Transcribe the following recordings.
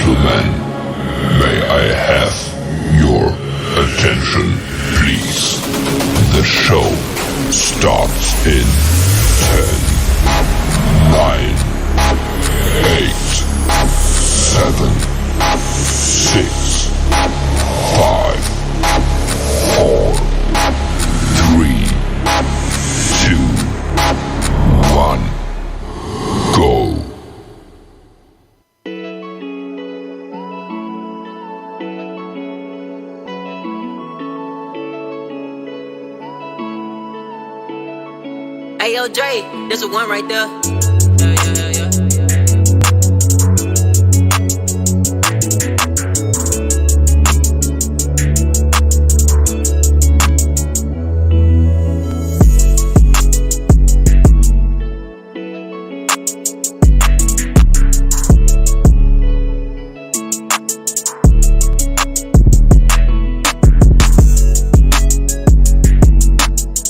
gentlemen, may I have your attention, please? The show starts in 10, 9, 8, 7, 6, 5, 4, 3, 2, 1, go. Hey yo, Dre, there's a one right there.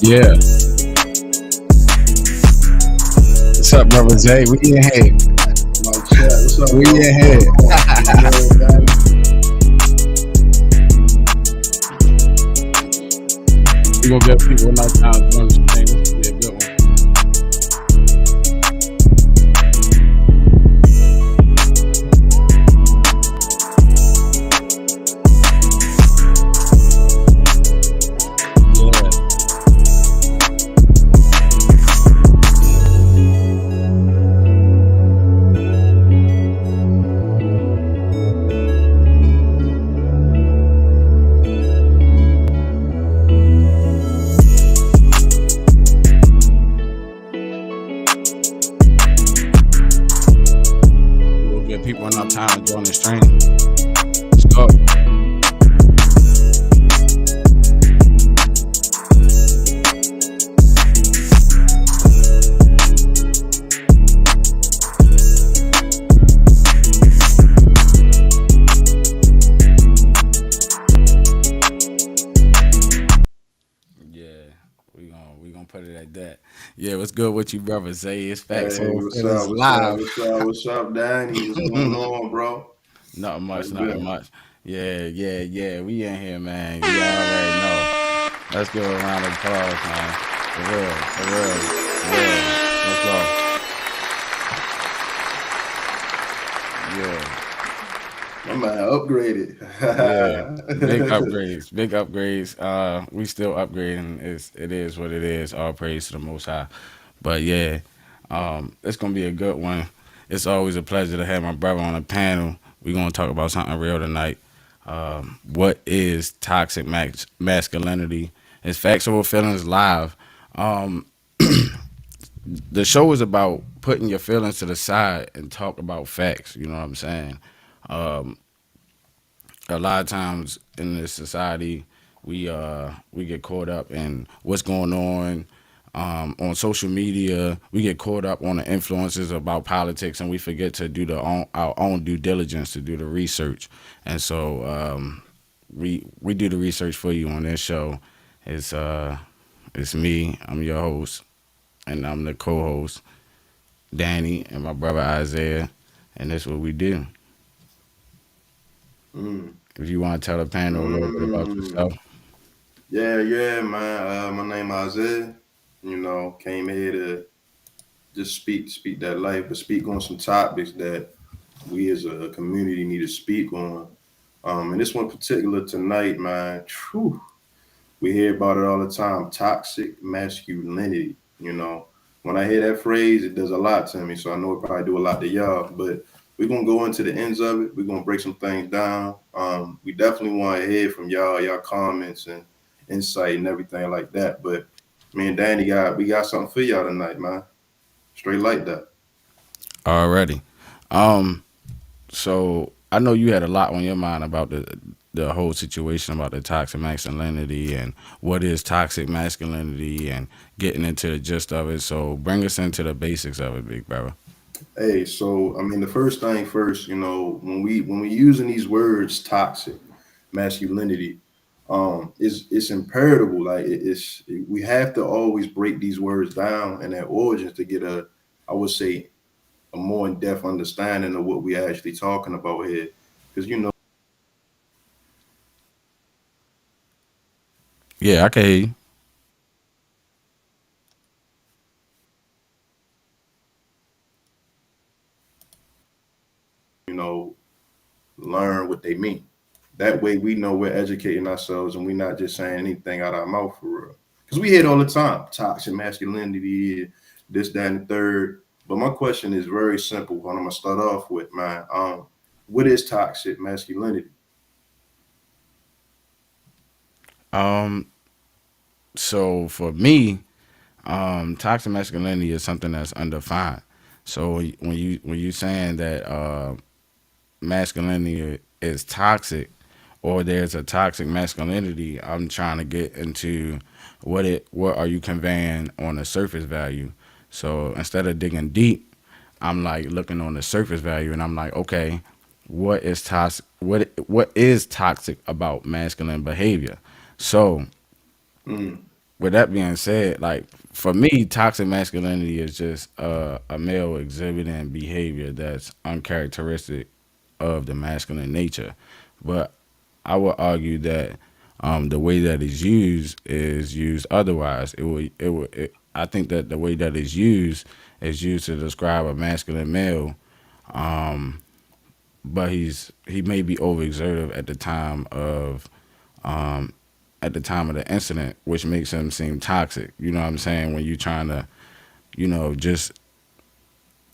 Yeah. Yeah. What's up, brother Jay? We in here. What's up? We in here. We gonna get people enough time to understand this will be a good one. People enough time to join this training. Let's go. We gonna put it at that. Yeah, what's good with you, brother Zay? It's Facts. Hey, what's up, Danny? What's going on, bro? Nothing much, That's nothing good. much. Yeah. We in here, man. You already know. Let's give a round of applause, man. For real. Let's go. Yeah. My man upgraded. Yeah, big upgrades. We still upgrading. It is what it is. All praise to the Most High. But yeah, it's gonna be a good one. It's always a pleasure to have my brother on the panel. We're gonna talk about something real tonight. What is toxic masculinity? It's Facts Over Feelings live. The show is about putting your feelings to the side and talk about facts. You know what I'm saying? A lot of times in this society, we get caught up in what's going on social media. We get caught up on the influences about politics, and we forget to do our own due diligence, to do the research. And so we do the research for you on this show. It's me. I'm your host, and I'm the co-host, Danny, and my brother Isaiah, and that's what we do. If you want to tell the panel a little bit about yourself. Yeah, man. My name Isaiah. Came here to just speak that life, but speak on some topics that we as a community need to speak on. And this one particular tonight, man. We hear about it all the time. Toxic masculinity. When I hear that phrase, it does a lot to me. So I know it probably do a lot to y'all, but we're going to go into the ends of it. We're going to break some things down. We definitely want to hear from y'all comments and insight and everything like that. But me and Danny we got something for y'all tonight, man. Straight like that. Already. So I know you had a lot on your mind about the whole situation about the toxic masculinity and what is toxic masculinity and getting into the gist of it. So bring us into the basics of it, big brother. Hey, so the first thing first, when we using these words, toxic masculinity, it's imperative. Like we have to always break these words down and their origins to get I would say, a more in-depth understanding of what we actually talking about here. Because you know, Yeah, I can hear you. you know, learn what they mean. That way we know we're educating ourselves and we're not just saying anything out our mouth for real. Because we hear it all the time. Toxic masculinity, this, that, and the third. But my question is very simple. What I'm gonna start off with, man. What is toxic masculinity? Um, so for me, toxic masculinity is something that's undefined. So when you saying that masculinity is toxic, or there's a toxic masculinity, I'm trying to get into what are you conveying on the surface value. So instead of digging deep, I'm like looking on the surface value, and I'm like, okay, what is toxic? What is toxic about masculine behavior? So Mm, with that being said, like for me, toxic masculinity is just a male exhibiting behavior that's uncharacteristic of the masculine nature. But I would argue that the way that it's used is used otherwise. I think that the way that it's used is used to describe a masculine male, but he may be overexertive at the time of the incident, which makes him seem toxic. You know what I'm saying? When you're trying to, just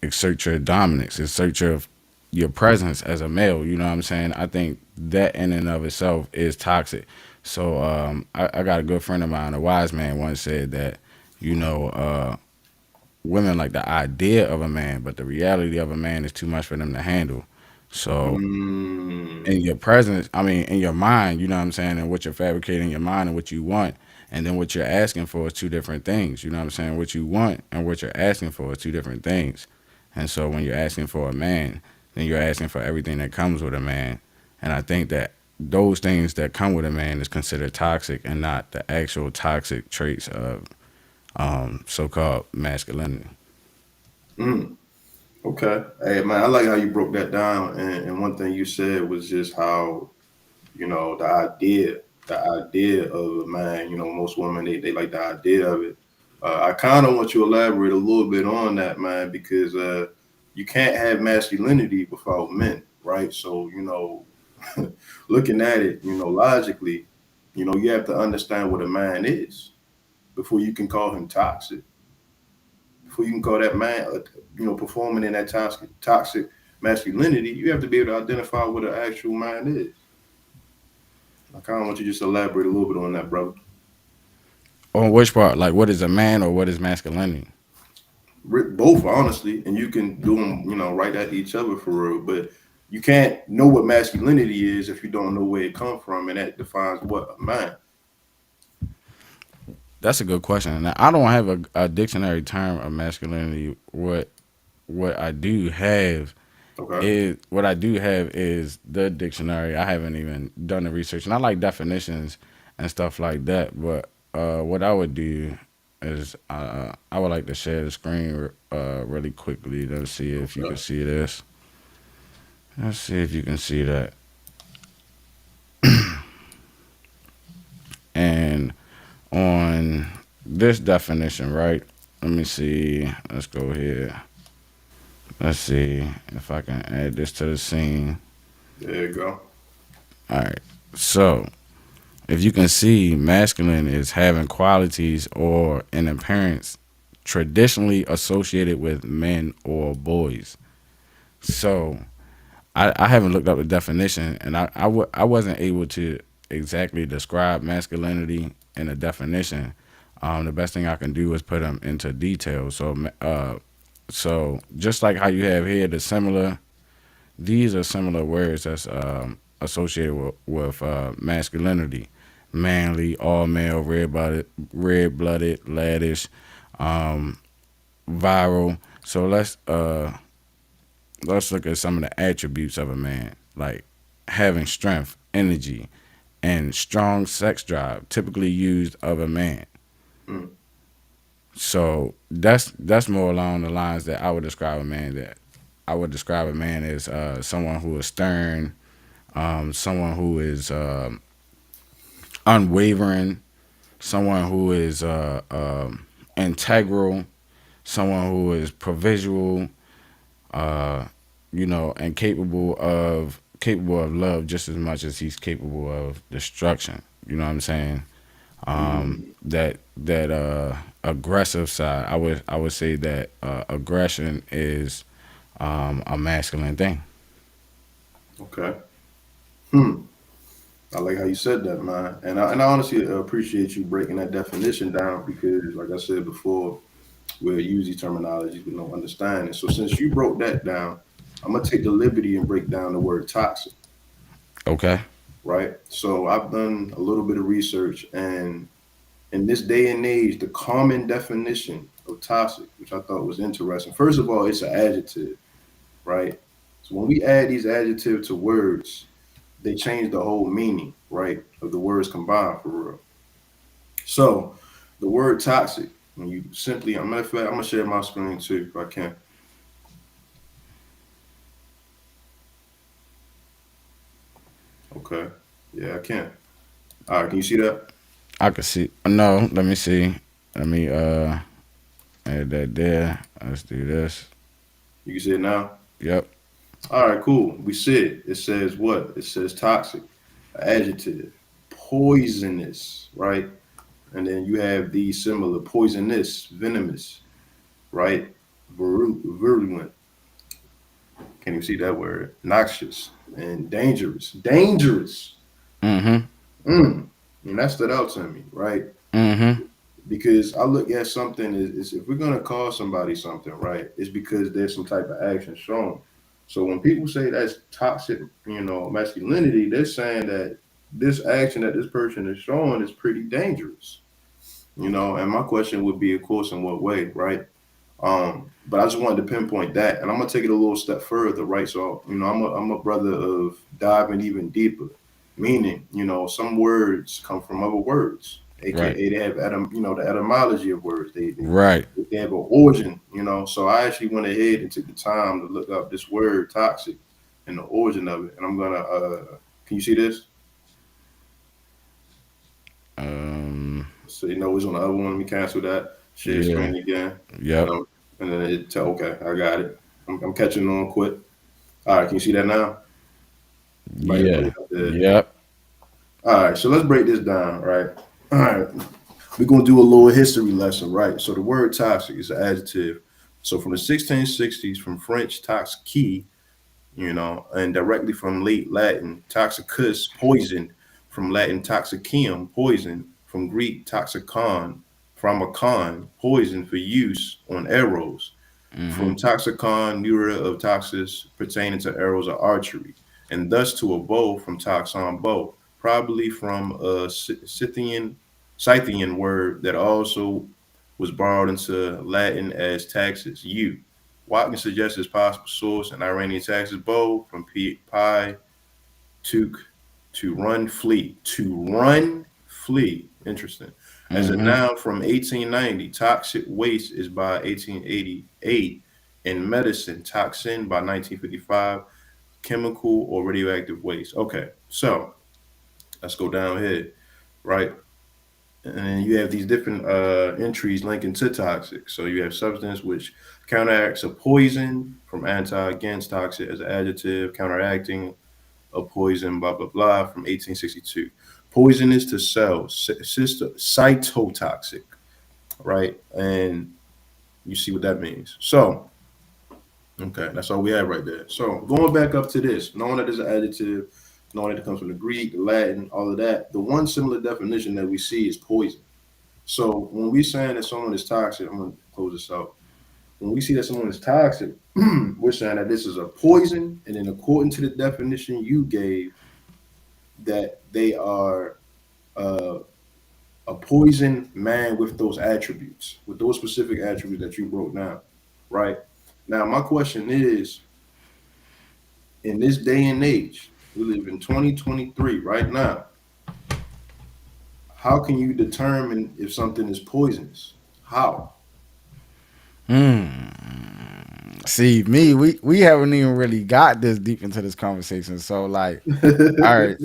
exert your dominance, exert your presence as a male. You know what I'm saying? I think that in and of itself is toxic. So I got a good friend of mine, a wise man, once said that, you know, women like the idea of a man, but the reality of a man is too much for them to handle. So in mm, your presence, I mean, in your mind, you know what I'm saying, and what you're fabricating in your mind and what you want, and then what you're asking for is two different things. You know what I'm saying? What you want and what you're asking for is two different things. And so when you're asking for a man, then you're asking for everything that comes with a man. And I think that those things that come with a man is considered toxic and not the actual toxic traits of so-called masculinity. mm. Okay. Hey man, I like how you broke that down. And one thing you said was just how, the idea of a man, most women they like the idea of it. I kind of want you to elaborate a little bit on that, man, because you can't have masculinity without men, right? So, looking at it, logically, you have to understand what a man is before you can call him toxic, before you can call that man, performing in that toxic masculinity. You have to be able to identify what an actual man is. I kind of want you to just elaborate a little bit on that, brother. On which part? Like, what is a man or what is masculinity? Both, honestly, and you can do them, right at each other for real. But you can't know what masculinity is if you don't know where it comes from, and that defines what a man. That's a good question. Now, I don't have a dictionary term of masculinity. What I do have Okay. is the dictionary. I haven't even done the research, and I like definitions and stuff like that. But what I would do is I would like to share the screen really quickly to see if you can Okay. see this. Let's see if you can see that. And on this definition, right? Let me see. Let's go here. Let's see if I can add this to the scene. There you go. All right. So, if you can see, masculine is having qualities or an appearance traditionally associated with men or boys. So, I haven't looked up the definition, and I wasn't able to exactly describe masculinity in a definition. The best thing I can do is put them into detail. So just like how you have here, these are similar words that's associated with masculinity: manly, all male, red blooded, laddish, um, viral. So let's look at some of the attributes of a man, like having strength, energy, and strong sex drive, typically used of a man. Mm, So that's more along the lines that I would describe a man as someone who is stern, someone who is unwavering, someone who is integral, someone who is provisional, uh, and capable of love just as much as he's capable of destruction. You know what I'm saying? That aggressive side. I would say that aggression is a masculine thing. Okay. Hmm. I like how you said that, man. And I honestly appreciate you breaking that definition down because, like I said before, we'll use these terminologies with no understanding. So since you broke that down, I'm gonna take the liberty and break down the word toxic, Okay. right? So I've done a little bit of research, and in this day and age, the common definition of toxic, which I thought was interesting. First of all, it's an adjective, right? So when we add these adjectives to words, they change the whole meaning, right, of the words combined for real. So the word toxic, when you simply, I'm matter of fact, I'm gonna share my screen too if I can. Okay. Yeah, I can. All right, can you see that? I could see. No, let me see. Let me add that there. Let's do this. You can see it now. Yep. All right, cool. We see it. It says what? It says toxic, adjective, poisonous, right? And then you have these similar poisonous, venomous, right? Virulent. Can't even see that word. Noxious and dangerous. Dangerous. Mm-hmm. And that stood out to me, right? Mm-hmm. Because I look at something is if we're gonna call somebody something, right? It's because there's some type of action shown. So when people say that's toxic, masculinity, they're saying that this action that this person is showing is pretty dangerous. And my question would be, of course, in what way, right? But I just wanted to pinpoint that, and I'm gonna take it a little step further, right? So, I'm a brother of diving even deeper, meaning, some words come from other words, Right. aka they have the etymology of words. They they, Right. they have an origin, So I actually went ahead and took the time to look up this word toxic and the origin of it, and I'm gonna can you see this? Um. So it's on the other one. Let me cancel that. Share Yeah. screen again. Yep. And then it tell okay, I got it. I'm catching on quick. All right, can you see that now? Might have put Yeah. it up there. Yep. All right, so let's break this down, right? All right, we're gonna do a little history lesson, right? So the word toxic is an adjective. So from the 1660s, from French toxi, and directly from late Latin, toxicus, poison, from Latin toxicium, poison, from Greek toxicon, pharmakon, poison for use on arrows, Mm-hmm. from toxicon, neura of toxis, pertaining to arrows of archery, and thus to a bow from toxon bow, probably from a Scythian word that also was borrowed into Latin as taxes, U. Watkins suggests as possible source an Iranian taxes bow from pi to run flee. To run flee. Interesting. As a Mm-hmm. noun from 1890, toxic waste is by 1888. In medicine, toxin by 1955, chemical or radioactive waste. Okay, so let's go down here, right? And then you have these different entries linking to toxic. So you have substance which counteracts a poison from anti against toxic as an adjective, counteracting a poison, blah, blah, blah, from 1862. Poisonous to cells, cytotoxic, right? And you see what that means. So, okay, that's all we have right there. So, going back up to this, knowing that there's an adjective, knowing that it comes from the Greek, the Latin, all of that, the one similar definition that we see is poison. So, when we're saying that someone is toxic, I'm going to close this out. When we see that someone is toxic, we're saying that this is a poison, and then according to the definition you gave, that they are uh, a poison man with those attributes, with those specific attributes that you broke down, right? Now, my question is, in this day and age, we live in 2023 right now, how can you determine if something is poisonous? How? Hmm. See, me, we haven't even really got this deep into this conversation. So like, all right.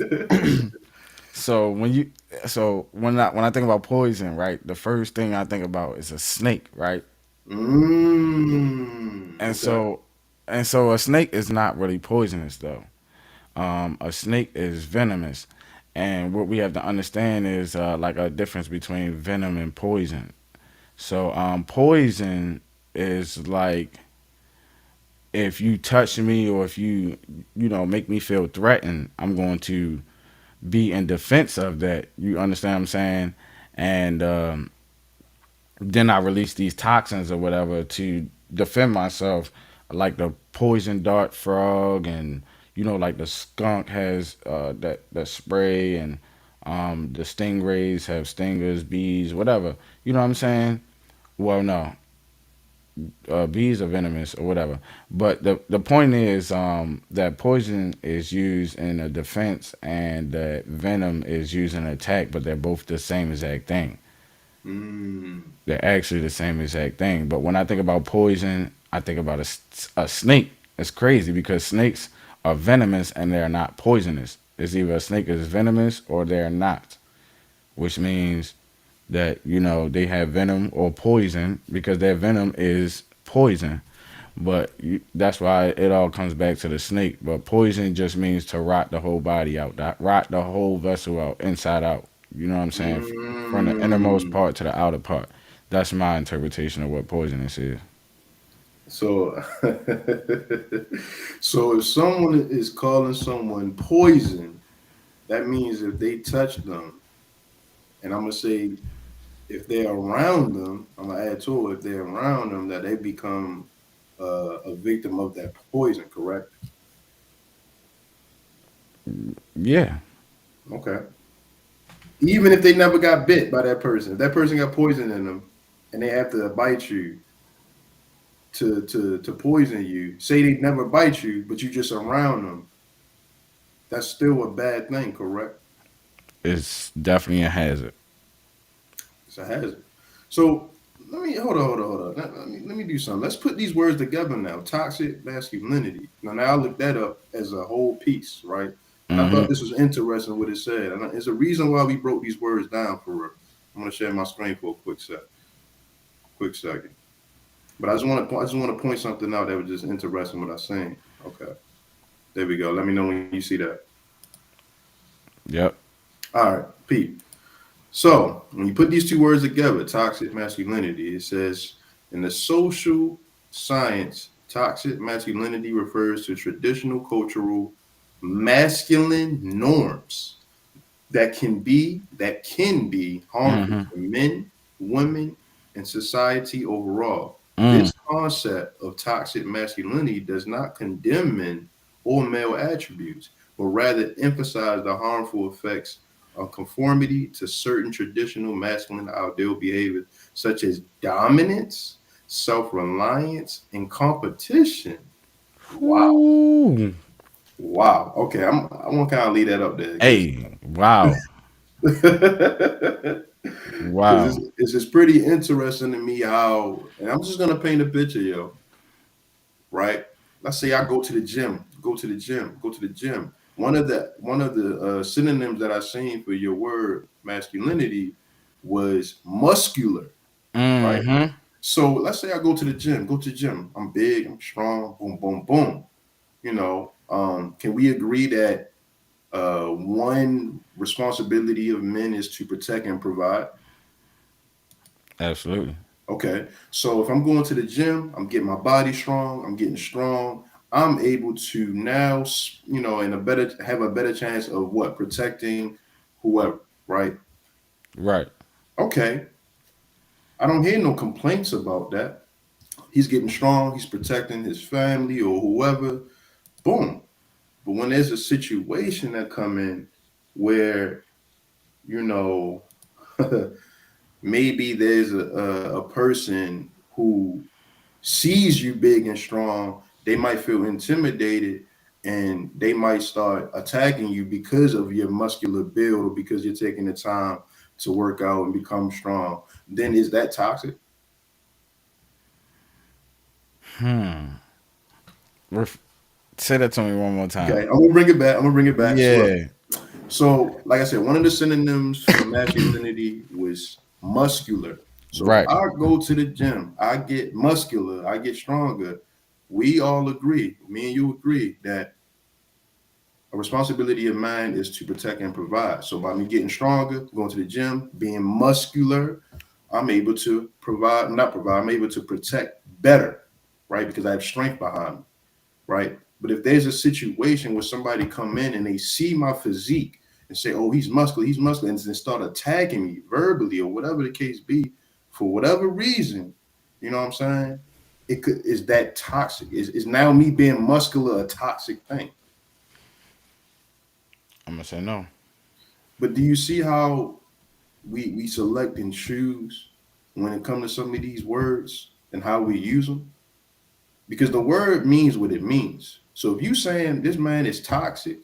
So when I think about poison, right, the first thing I think about is a snake, right? And Okay. so a snake is not really poisonous though. A snake is venomous, and what we have to understand is like a difference between venom and poison. So poison is like if you touch me or if you make me feel threatened, I'm going to be in defense of that. You understand what I'm saying? And then I release these toxins or whatever to defend myself, like the poison dart frog, and like the skunk has that spray, and the stingrays have stingers, bees, whatever. You know what I'm saying? Well, no, bees are venomous or whatever. But the point is that poison is used in a defense, and that venom is used in an attack, but they're both the same exact thing. Mm. They're actually the same exact thing. But when I think about poison, I think about a snake. It's crazy because snakes are venomous and they're not poisonous. It's either a snake is venomous or they're not, which means that they have venom or poison because their venom is poison. But that's why it all comes back to the snake. But poison just means to rot the whole body out, rot the whole vessel out, inside out. You know what I'm saying? From the innermost Mm. part to the outer part. That's my interpretation of what poisonous is. So, so if someone is calling someone poison, that means if they touch them, and I'm gonna say if they're around them, I'm gonna add to it, if they're around them, that they become a victim of that poison, correct? Yeah. Okay. Even if they never got bit by that person, if that person got poison in them, and they have to bite you to poison you, say they never bite you, but you just around them, that's still a bad thing, correct? It's definitely a hazard. It's a hazard. So let me hold on. Let me do something. Let's put these words together now. Toxic masculinity. Now I looked that up as a whole piece, right? And I thought Hmm. this was interesting what it said. And there's a reason why we broke these words down for real. I'm gonna share my screen for a quick second. But I just want to point something out that was just interesting what I seen. Okay, there we go. Let me know when you see that. Yep. All right, Pete. So when you put these two words together, toxic masculinity, it says in the social science, toxic masculinity refers to traditional cultural masculine norms that can be harmful Hmm. to men, women, and society overall. Mm. This concept of toxic masculinity does not condemn men or male attributes, but rather emphasize the harmful effects of conformity to certain traditional masculine ideal behaviors, such as dominance, self-reliance, and competition. Wow. Ooh. Wow. Okay, I want to kind of leave that up there because Hey. Wow. because Wow. it's just pretty interesting to me how, and I'm just gonna paint a picture, yo. Right? Let's say I go to the gym. One of the synonyms that I seen for your word masculinity was muscular, right? Hmm. So let's say I go to the gym. I'm big, I'm strong, boom, boom, boom. Can we agree that one responsibility of men is to protect and provide? Absolutely. Okay. So if I'm going to the gym, I'm getting my body strong, I'm getting strong, I'm able to now, have a better chance of what? Protecting whoever, right? Right. Okay. I don't hear no complaints about that. He's getting strong, he's protecting his family or whoever. Boom. But when there's a situation that come in where, you know, maybe there's a person who sees you big and strong, they might feel intimidated and they might start attacking you because of your muscular build or because you're taking the time to work out and become strong. Then is that toxic? Hmm. Ref- Say that to me one more Okay, time. I'm gonna bring it back. I'm gonna bring it back. So look, Yeah. so like I said, one of the synonyms for masculinity was muscular. So if Right. I go to the gym, I get muscular, I get stronger. We all agree, me and you agree that a responsibility of mine is to protect and provide. So by me getting stronger, going to the gym, being muscular, I'm able to provide, not provide, I'm able to protect better, right? Because I have strength behind me, right? But if there's a situation where somebody come in and they see my physique and say, "Oh, he's muscular," and then start attacking me verbally or whatever the case be, for whatever reason, you know what I'm saying? It could is that toxic? Is now me being muscular a toxic thing? I'm gonna say no. But do you see how we select and choose when it comes to some of these words and how we use them? Because the word means what it means. So if you saying this man is toxic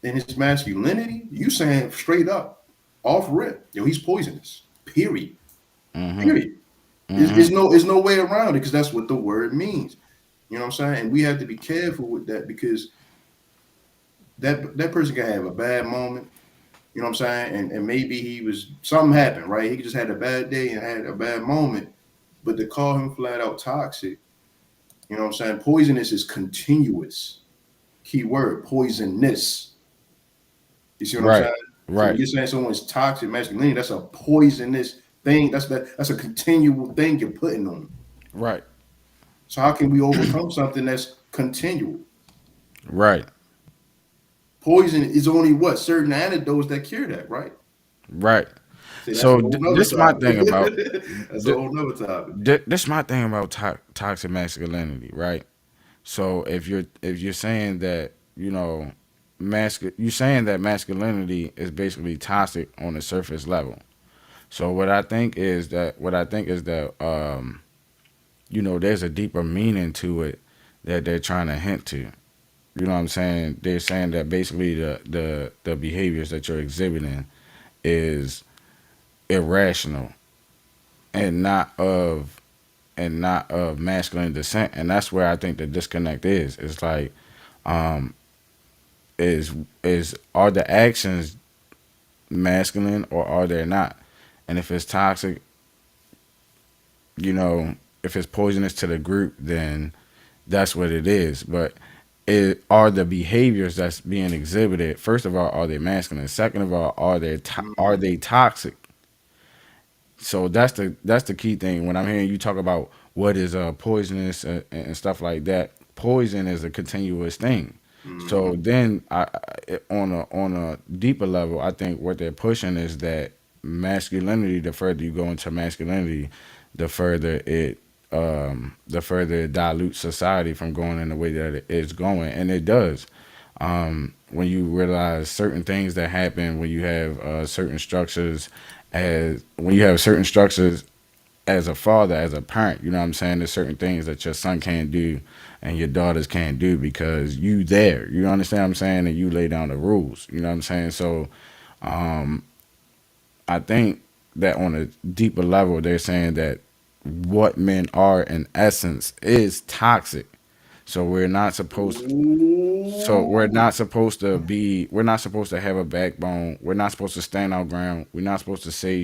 in his masculinity, you saying straight up, off rip, yo, he's poisonous. Period. Mm-hmm. Period. Mm-hmm. There's no way around it because that's what the word means. You know what I'm saying? And we have to be careful with that because that person can have a bad moment. You know what I'm saying? And maybe he was something happened, right? He just had a bad day and had a bad moment. But to call him flat out toxic, you know what I'm saying? Poisonous is continuous. Key word, poisonous. You see what I'm Right. saying? So when Right. you're saying someone's toxic masculinity, that's a poisonous thing. That's a continual thing you're putting on them. Right. So how can we overcome something that's continual? Right. Poison is only what certain antidotes that cure that, right? Right. See, that's a So whole nother this my topic. thing about That's a th- whole nother topic. this my thing about toxic masculinity, right? So if you're saying that you saying that masculinity is basically toxic on the surface level. So what I think is that there's a deeper meaning to it that they're trying to hint to. You know what I'm saying? They're saying that basically the behaviors that you're exhibiting is irrational and not of masculine descent, and that's where I think the disconnect is. It's like, um, is are the actions masculine or are they not? And if it's toxic, you know, if it's poisonous to the group, then that's what it is. But it are the behaviors that's being exhibited. First of all, are they masculine? Second of all, are Mhm. they toxic? So that's the key thing when I'm hearing you talk about what is poisonous and stuff like that. Poison is a continuous thing. So Mhm. then, on a deeper level, I think what they're pushing is that masculinity. The further you go into masculinity, the further it dilutes society from going in the way that it is going, and it does. When you realize certain things that happen when you have certain structures, as when you have certain structures as a father, as a parent, you know what I'm saying? There's certain things that your son can't do and your daughters can't do because you there. You understand what I'm saying? And you lay down the rules. You know what I'm saying? So I think that on a deeper level, they're saying that what men are in essence is toxic. So we're Ooh. not supposed to be we're not supposed to have a backbone. We're not supposed to stand our ground. We're not supposed to say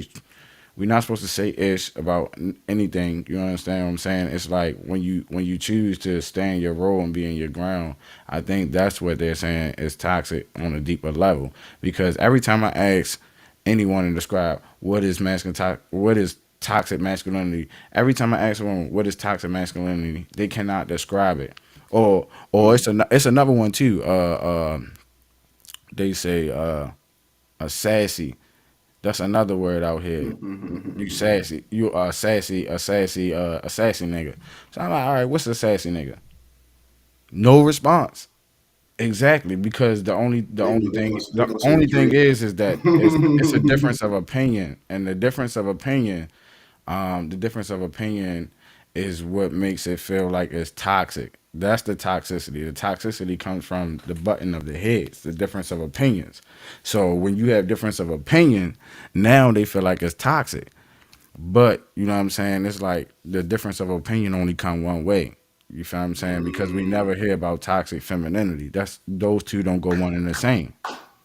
ish about anything. You understand what I'm saying? It's like when you choose to stay in your role and be in your ground. I think that's what they're saying is toxic on a deeper level. Because every time I ask anyone to describe what is toxic masculinity, every time I ask someone what is toxic masculinity, they cannot describe it. Or it's another one too. They say a sassy. That's another word out here. You sassy. You are sassy, a sassy nigga. So I'm like, all right, what's a sassy nigga? No response. Exactly, because They the gonna say only thing Drake. is that it's a difference of opinion, and the difference of opinion is what makes it feel like it's toxic. That's the toxicity. The toxicity comes from the button of the heads, the difference of opinions. So when you have difference of opinion, now they feel like it's toxic. But you know what I'm saying? It's like the difference of opinion only come one way. You feel what I'm saying? Because we Mm, never hear about toxic femininity. That's those two don't go one and the same.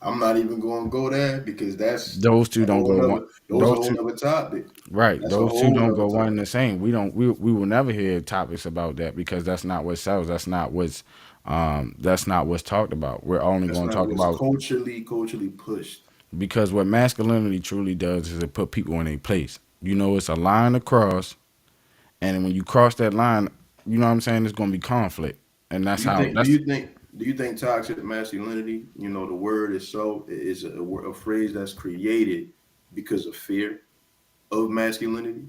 I'm not even going to go there because that's Those two a don't whole go one. nother. Those a Those whole two, nother topic. right? That's a Those two whole don't nother go one and topic. the same. We don't. We will never hear topics about that because that's not what sells. That's not what's talked about. We're only That's going to not talk what's about culturally pushed. because what masculinity truly does is it put people in a place. You know, it's a line across, and when you cross that line, you know what I'm saying. There's going to be conflict, and Do that's you how. think? Do That's you think? Do you think toxic masculinity? You know, the word itself is a phrase that's created because of fear of masculinity.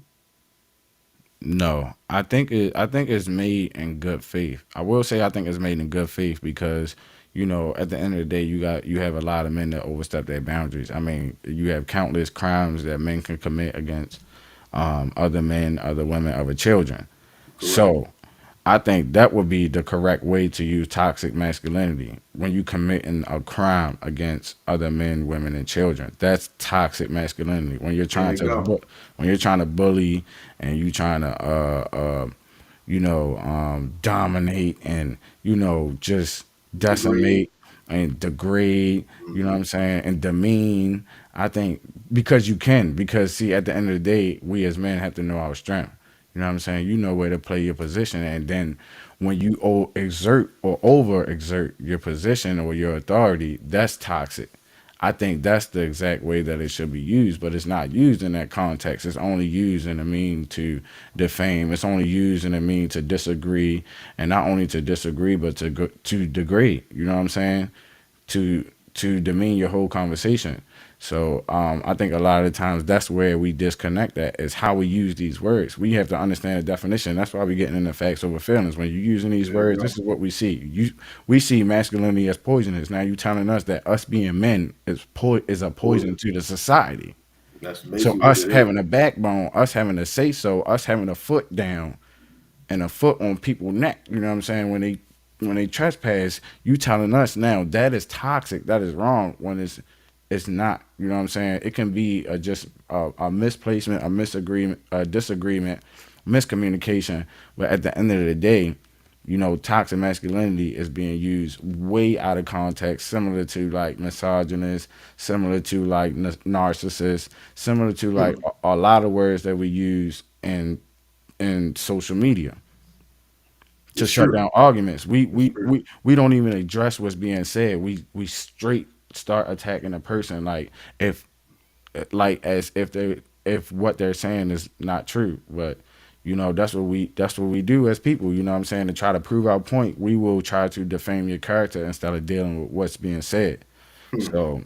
No, I think it's made in good faith. I will say I think it's made in good faith because at the end of the day you have a lot of men that overstep their boundaries. I mean, you have countless crimes that men can commit against other men, other women, other children. Correct. So I think that would be the correct way to use toxic masculinity when you committing a crime against other men, women, and children. That's toxic masculinity. There you go. When you're trying to bully and you trying to dominate and just Degrade. decimate and degrade, you know what Hmm. I'm saying, and demean. I think because you can, because see, at the end of the day, we as men have to know our strength. You know what I'm saying? You know where to play your position, and then when you exert or over exert your position or your authority, that's toxic. I think that's the exact way that it should be used, but it's not used in that context. It's only used in a mean to defame. It's only used in a mean to disagree, and not only to disagree, but to degrade. You know what I'm saying? To demean your whole conversation. So I think a lot of the times that's where we disconnect at is how we use these words. We have to understand the definition. That's why we're getting into facts over feelings. When you're using these There you words, go. this is what we see. We see masculinity as poisonous. Now you telling us that us being men is a poison Poison. to the society. That's So basically what us it is. having a backbone, us having a say so, us having a foot down, and a foot on people's neck. You know what I'm saying? When they trespass, you telling us now that is toxic, that is wrong. When it's not. You know what I'm saying? It can be just a misplacement, a misagreement, a disagreement, miscommunication. But at the end of the day, toxic masculinity is being used way out of context, similar to like misogynist, similar to like narcissist, similar to like Hmm. a lot of words that we use in social media to It's shut true. down arguments. We It's we true. we we don't even address what's being said. We straight start attacking a person if as if what they're saying is not true. But that's what we do as people. You know what I'm saying? To try to prove our point, we will try to defame your character instead of dealing with what's being said. Hmm. So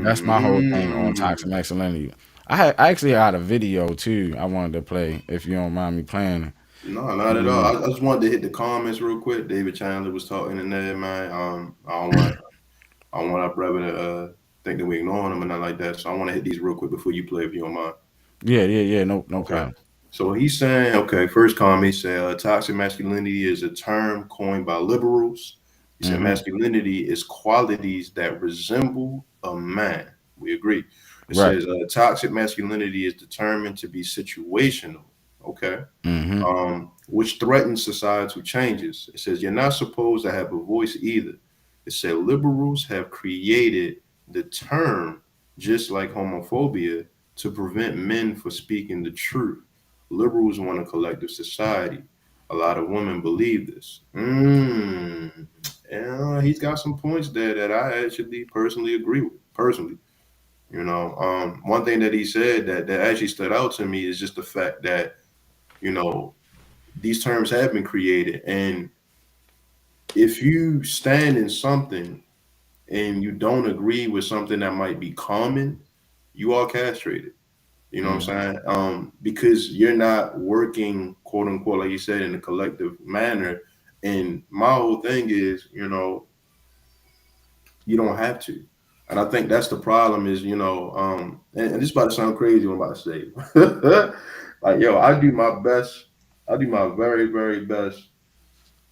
that's my whole thing on toxic Mm. masculinity. I actually had a video too I wanted to play if you don't mind me playing. No, not at all. I just wanted to hit the comments real quick. David Chandler was talking in there, man. I don't want our brother to think that we ignoring him or nothing like that. So I want to hit these real quick before you play, if you don't mind. Yeah. No Okay. problem. So he's saying, okay, first comment, he said, toxic masculinity is a term coined by liberals. He said, Hmm. masculinity is qualities that resemble a man. We agree. It Right. says, toxic masculinity is determined to be situational. Okay. Hmm. Which threatens societal changes. It says, you're not supposed to have a voice either. It said, liberals have created the term, just like homophobia, to prevent men from speaking the truth. Liberals want a collective society. A lot of women believe this. Yeah, he's got some points there that I actually personally agree with. Personally, one thing that he said that actually stood out to me is just the fact that you know these terms have been created, and if you stand in something and you don't agree with something that might be common, you are castrated. You know what Hmm. I'm saying? Because you're not working, quote unquote, like you said, in a collective manner. And my whole thing is, you don't have to. And I think that's the problem is, and this is about to sound crazy what I'm about to say. Like, yo, I do my best. I do my very, very best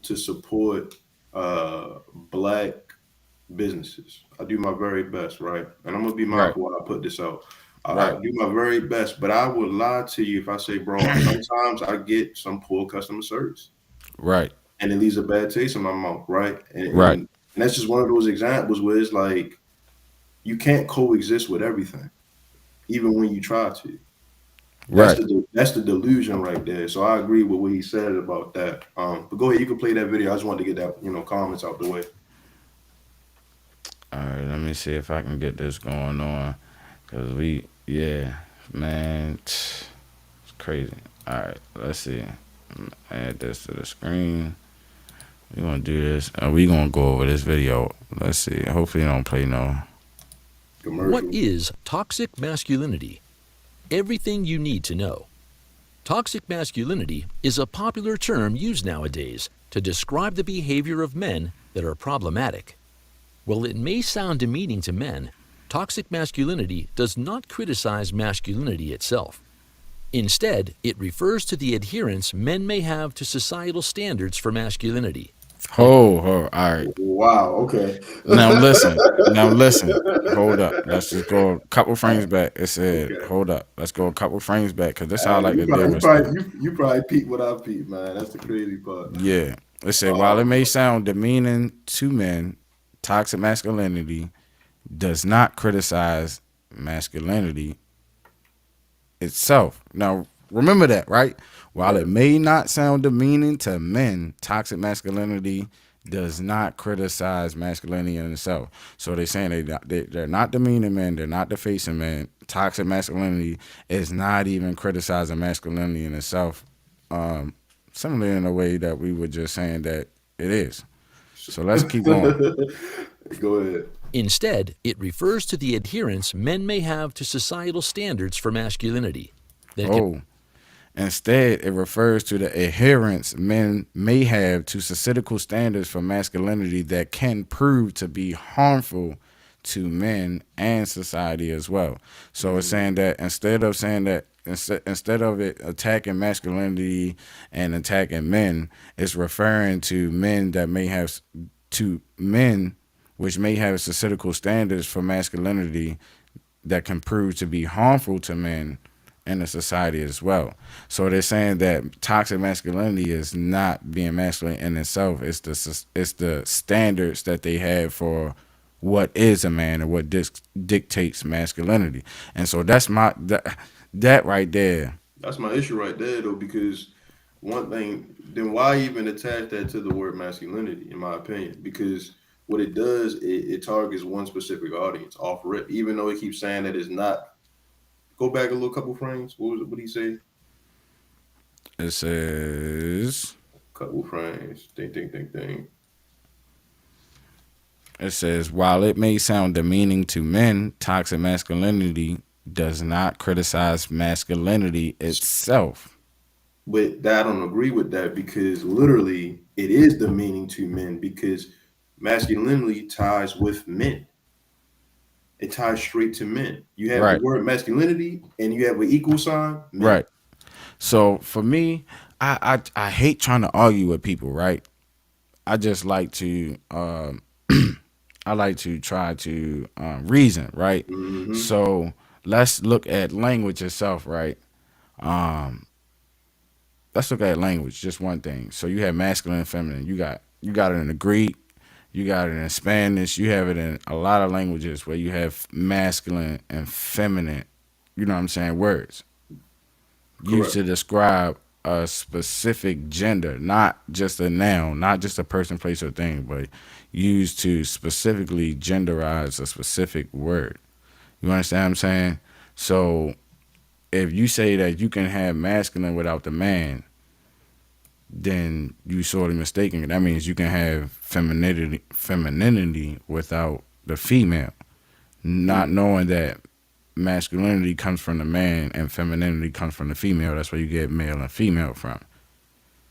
to support black businesses. I do my very best, right? And I'm gonna be Right. mindful when I put this out. Right. I do my very best, but I would lie to you if I say, bro, sometimes I get some poor customer service Right. and it leaves a bad taste in my mouth, right? Right. And that's just one of those examples where it's like you can't coexist with everything, even when you try to. Right. That's the delusion right there. So I agree with what he said about that. But go ahead, you can play that video. I just wanted to get that comments out the way. All right. Let me see if I can get this going on. Cause yeah, man, it's crazy. All right. Let's see. Add this to the screen. We gonna do this. We gonna go over this video. Let's see. Hopefully, it don't play no. What Commercial. is toxic masculinity? Everything you need to know. Toxic masculinity is a popular term used nowadays to describe the behavior of men that are problematic. While it may sound demeaning to men, toxic masculinity does not criticize masculinity itself. Instead, it refers to the adherence men may have to societal standards for masculinity. All right. Wow. Okay. Now listen. Now listen. Hold up. Let's just go a couple frames back. It said, Okay. "Hold up. Let's go a couple frames back," because this how I like You to deal probably, you with stuff. probably, you probably peep what I peep, man. That's the crazy part. Yeah. It said, while it Um, may sound demeaning to men, toxic masculinity does not criticize masculinity itself. Now, remember that, right? While right. it may not sound demeaning to men, toxic masculinity does not criticize masculinity in itself. So they're saying they're not demeaning men, they're not defacing men. Toxic masculinity is not even criticizing masculinity in itself. Similarly, in a way that we were just saying that it is. So let's keep going. Go ahead. Instead, it refers to the adherence men may have to societal standards for masculinity. That can Oh, instead, it refers to the adherence men may have to societal standards for masculinity that can prove to be harmful to men and society as well. So it's saying that instead of it attacking masculinity and attacking men, it's referring to men that may have to men which may have societal standards for masculinity that can prove to be harmful to men in the society as well. So they're saying that toxic masculinity is not being masculine in itself. It's the standards that they have for what is a man and what dictates masculinity. And so that's that right there. That's my issue right there, though, because one thing, then why even attach that to the word masculinity, in my opinion? Because what it does, it targets one specific audience off rip, even though it keeps saying that it's not. Go back a little couple frames. What was it? What did he say? It says Couple frames. Think. it says while it may sound demeaning to men, toxic masculinity does not criticize masculinity itself. But I don't agree with that because literally it is demeaning to men because masculinity ties with men. It ties straight to men. You have the Right. word masculinity and you have an equal sign, men. Right. So for me, I hate trying to argue with people, right? I just like to I like to try to reason, right? Mm-hmm. So let's look at language itself, right? Um, let's look at language, just one thing. So you have masculine and feminine. You got it in the Greek, you got it in Spanish, you have it in a lot of languages where you have masculine and feminine, you know what I'm saying, words used Correct. to describe a specific gender, not just a noun, not just a person, place, or thing, but used to specifically genderize a specific word. You understand what I'm saying? So if you say that you can have masculine without the man, then you sort of mistaken. That means you can have femininity without the female, not knowing that masculinity comes from the man and femininity comes from the female. That's where you get male and female from.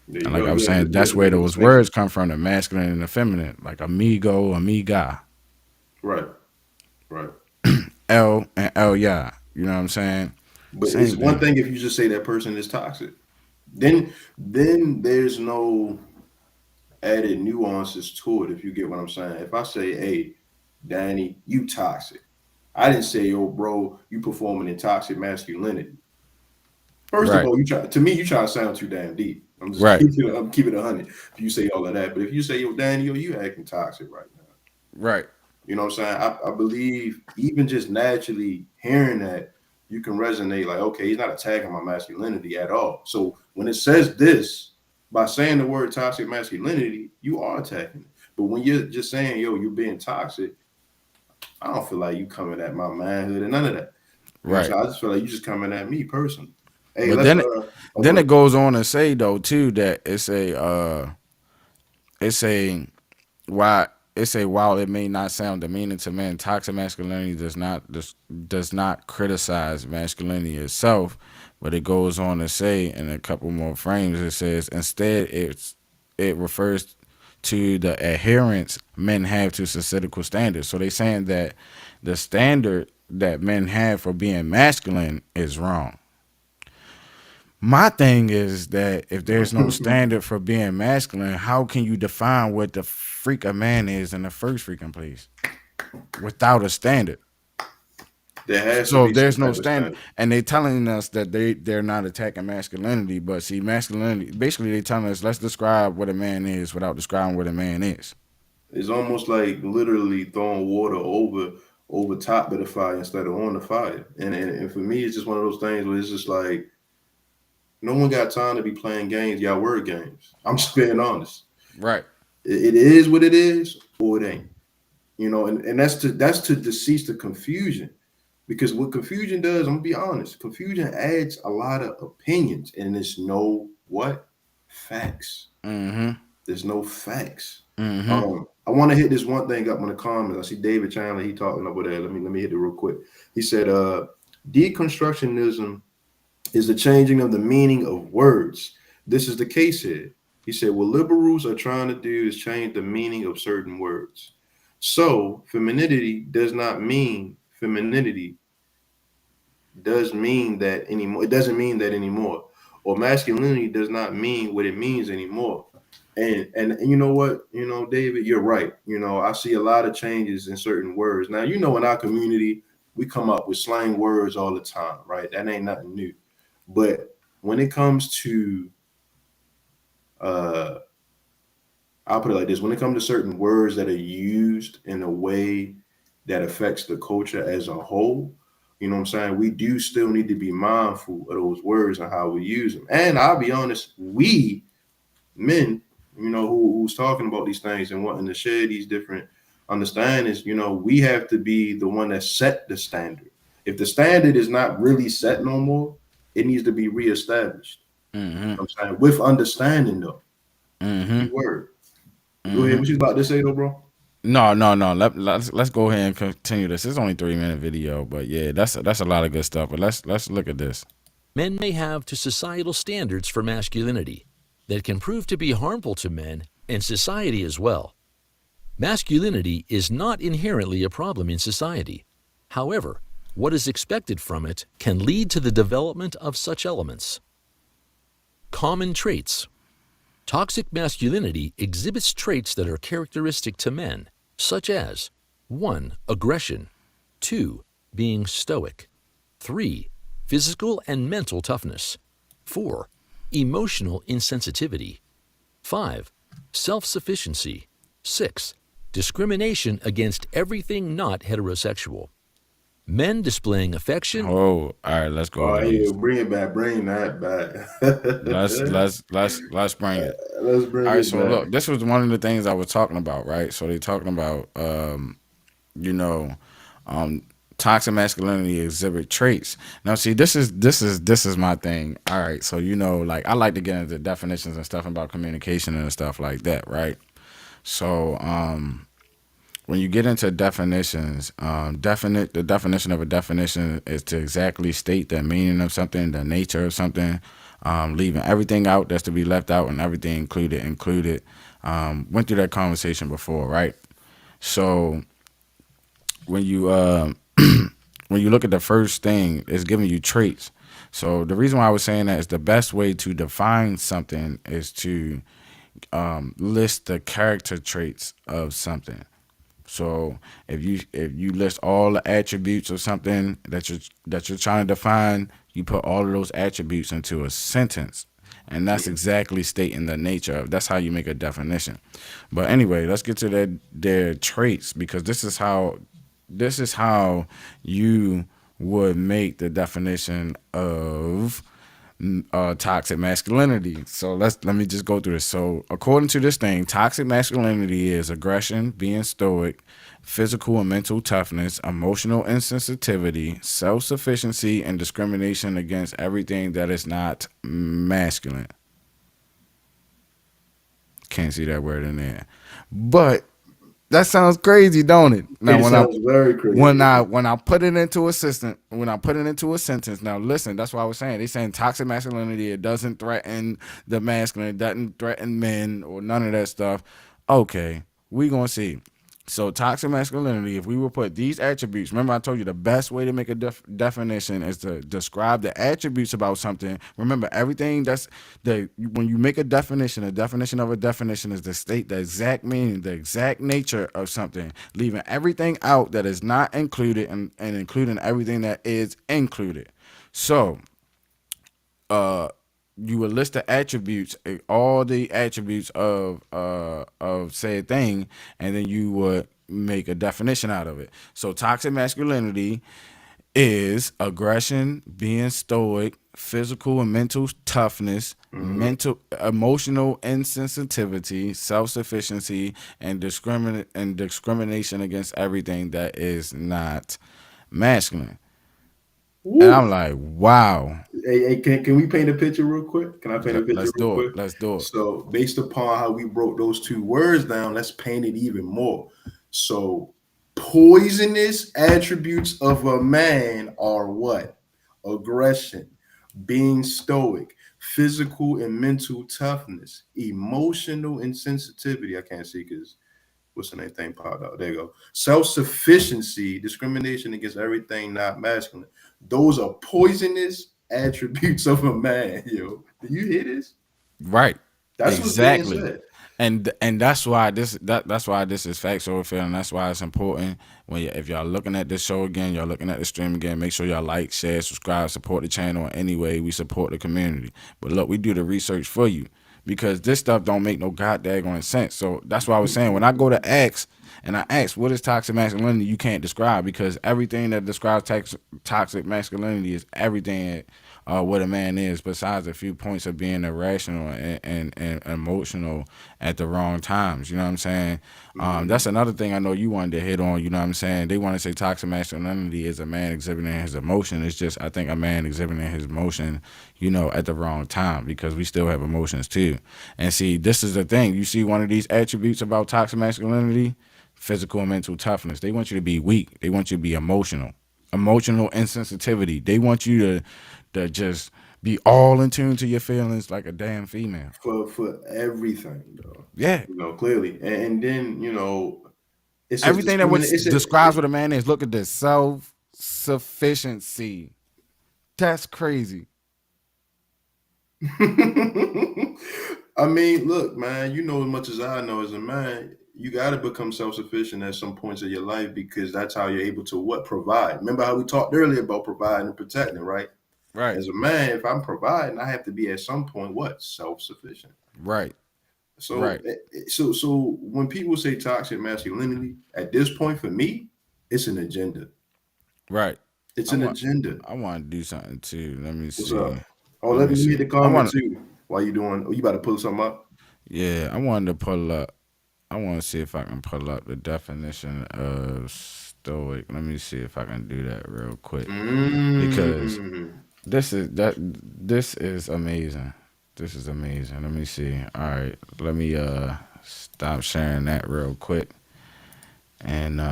There And you like go. I was Yeah, saying, that's there's where a those distinction. words come from, the masculine and the feminine, like amigo, amiga, Right. Right. El and El Ya. You know what I'm saying? But it's Same one thing. thing if you just say that person is toxic. Then there's no added nuances to it, if you get what I'm saying. If I say, hey, Danny, you toxic. I didn't say, yo, bro, you performing in toxic masculinity. First of Right. all, you try to sound too damn deep. I'm just Right. keeping it 100. If you say all of that, but if you say, yo, Danny, yo, you acting toxic right now. Right. You know what I'm saying? I believe even just naturally hearing that, you can resonate like, okay, he's not attacking my masculinity at all. So when it says this, by saying the word toxic masculinity, you are attacking it. But when you're just saying, yo, you're being toxic, I don't feel like you coming at my manhood and none of that. You know what I'm Right. saying? I just feel like you just coming at me personally. Hey, But let's oh, go then it ahead. goes on to say though too that it's a why it's a while it may not sound demeaning to men, toxic masculinity does not criticize masculinity itself, but it goes on to say in a couple more frames it says instead it refers to the adherence men have to societal standards. So they saying that the standard that men have for being masculine is wrong. My thing is that if there's no standard for being masculine, how can you define what the freak a man is in the first freaking place without a standard? There has to So be if some there's no type of standard, standard. and they telling us that they're not attacking masculinity, but see masculinity basically they telling us let's describe what a man is without describing what a man is. It's almost like literally throwing water over top of the fire instead of on the fire. And for me, it's just one of those things where it's just like no one got time to be playing games, y'all word games. I'm just being honest. Right. It is what it is, or it ain't. You know, and that's to decease the confusion. Because what confusion does, I'm gonna be honest, confusion adds a lot of opinions, and there's no what? Facts. Mm-hmm. There's no facts. Mm-hmm. I want to hit this one thing up in the comments. I see David Chandler, he talking over there. Let me hit it real quick. He said, deconstructionism is the changing of the meaning of words. This is the case here. He said, what liberals are trying to do is change the meaning of certain words. So femininity does not mean femininity does mean that anymore. It doesn't mean that anymore. Or masculinity does not mean what it means anymore. And you know what? You know, David, you're right. You know, I see a lot of changes in certain words. Now, you know, in our community, we come up with slang words all the time, right? That ain't nothing new. But when it comes to uh I'll put it like this: when it comes to certain words that are used in a way that affects the culture as a whole, you know what I'm saying? We do still need to be mindful of those words and how we use them. And I'll be honest, we men, you know, who's talking about these things and wanting to share these different understandings, you know, we have to be the one that set the standard. If the standard is not really set no more, it needs to be reestablished. Mm-hmm. I'm saying with understanding though. Mm-hmm. Key word. Go ahead. Mm-hmm. What you about to say though, bro? No, no, no. Let's go ahead and continue this. It's only 3 minute video, but yeah, that's a lot of good stuff. But let's look at this. Men may have to societal standards for masculinity that can prove to be harmful to men and society as well. Masculinity is not inherently a problem in society. However, what is expected from it can lead to the development of such elements. Common traits. Toxic masculinity exhibits traits that are characteristic to men, such as 1. Aggression, 2. Being stoic, 3. Physical and mental toughness, 4. Emotional insensitivity, 5. Self-sufficiency, 6. Discrimination against everything not heterosexual. Men displaying affection. Oh, all right. Let's go Oh over yeah, these. bring it back. Bring that back. Let's bring it. Let's All bring right. it So back. look, this was one of the things I was talking about, right? So they talking about, you know, toxic masculinity exhibit traits. Now, see, this is my thing. All right. So you know, like I like to get into definitions and stuff about communication and stuff like that, right? So, when you get into definitions, the definition of a definition is to exactly state the meaning of something, the nature of something, leaving everything out that's to be left out and everything included. Went through that conversation before, right? So when you when you look at the first thing, it's giving you traits. So the reason why I was saying that is the best way to define something is to list the character traits of something. So if you list all the attributes of something that you're trying to define, you put all of those attributes into a sentence. And that's exactly stating the nature of. That's how you make a definition. But anyway, let's get to their traits, because this is how you would make the definition of toxic masculinity. So let me just go through this. So according to this thing, toxic masculinity is aggression, being stoic, physical and mental toughness, emotional insensitivity, self-sufficiency, and discrimination against everything that is not masculine. Can't see that word in there. But that sounds crazy, don't it? Now It sounds very crazy. when I put it into a system, when I put it into a sentence. Now listen, that's what I was saying. They saying toxic masculinity, it doesn't threaten the masculine, it doesn't threaten men or none of that stuff. Okay, we gonna see. So toxic masculinity, if we will put these attributes, remember I told you the best way to make a definition is to describe the attributes about something. Remember, everything that's when you make a definition of a definition is to state the exact meaning, the exact nature of something, leaving everything out that is not included, and including everything that is included. So you would list the attributes, all the attributes of said thing, and then you would make a definition out of it. So toxic masculinity is aggression, being stoic, physical and mental toughness, mental emotional insensitivity, self-sufficiency, and discrimination against everything that is not masculine. And I'm Woo. like, wow. Hey, can we paint a picture real quick? Can I paint a picture Let's real do it. quick? Let's do it. So, based upon how we broke those two words down, let's paint it even more. So, poisonous attributes of a man are what? Aggression, being stoic, physical and mental toughness, emotional insensitivity. I can't see because what's the name thing popped out. There you go. Self-sufficiency, discrimination against everything not masculine. Those are poisonous attributes of a man, yo. Do you hear this? Right. That's what's being Exactly. said. And that's why that's why this is factual, Phil, and that's why it's important when if y'all looking at this show again, y'all looking at the stream again, make sure y'all like, share, subscribe, support the channel in any way we support the community. But look, we do the research for you, because this stuff don't make no goddamn sense. So that's why I was saying, when I go to X and I ask what is toxic masculinity, you can't describe, because everything that describes toxic masculinity is everything what a man is, besides a few points of being irrational and emotional at the wrong times. You know what I'm saying? That's another thing I know you wanted to hit on. You know what I'm saying? They want to say toxic masculinity is a man exhibiting his emotion. It's just, I think, a man exhibiting his emotion, at the wrong time, because we still have emotions too. And see, this is the thing. You see one of these attributes about toxic masculinity, physical and mental toughness. They want you to be weak. They want you to be emotional insensitivity. They want you to just be all in tune to your feelings like a damn female. For everything, though. Yeah. Clearly. And then, it says Everything that discriminate. which describes what a man is. Look at this. Self-sufficiency. That's crazy. I mean, look, man, you know as much as I know as a man, you got to become self-sufficient at some points of your life, because that's how you're able to what? Provide. Remember how we talked earlier about providing and protecting, right? Right. As a man, if I'm providing, I have to be at some point what? Self-sufficient. Right. So, Right. so when people say toxic masculinity, at this point for me, it's an agenda. Right. It's I an want agenda. I want to do something too. Let me What's see. up? Oh, Let let me me see. hit the I comment want too. While you doing? Oh, you about to pull something up? yeah, I wanted to pull up. I want to see if I can pull up the definition of stoic. Let me see if I can do that real quick, because Mm. this is amazing. This is amazing. Let me see. All right, let me stop sharing that real quick. And what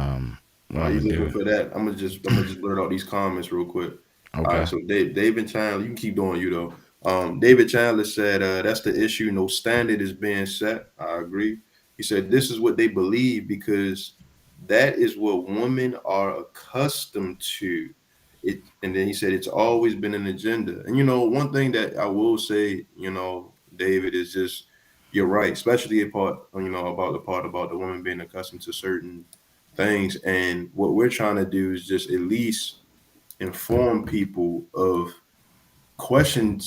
While I'm you gonna looking do. for that, I'm gonna just blurt out these comments real quick. All right, Okay. so David Chandler, you can keep doing you though. David Chandler said that's the issue. No standard is being set. I agree. He said this is what they believe because that is what women are accustomed to. And then he said it's always been an agenda. And one thing that I will say, David, is just you're right, especially a part, about the part about the woman being accustomed to certain things. And what we're trying to do is just at least inform people of question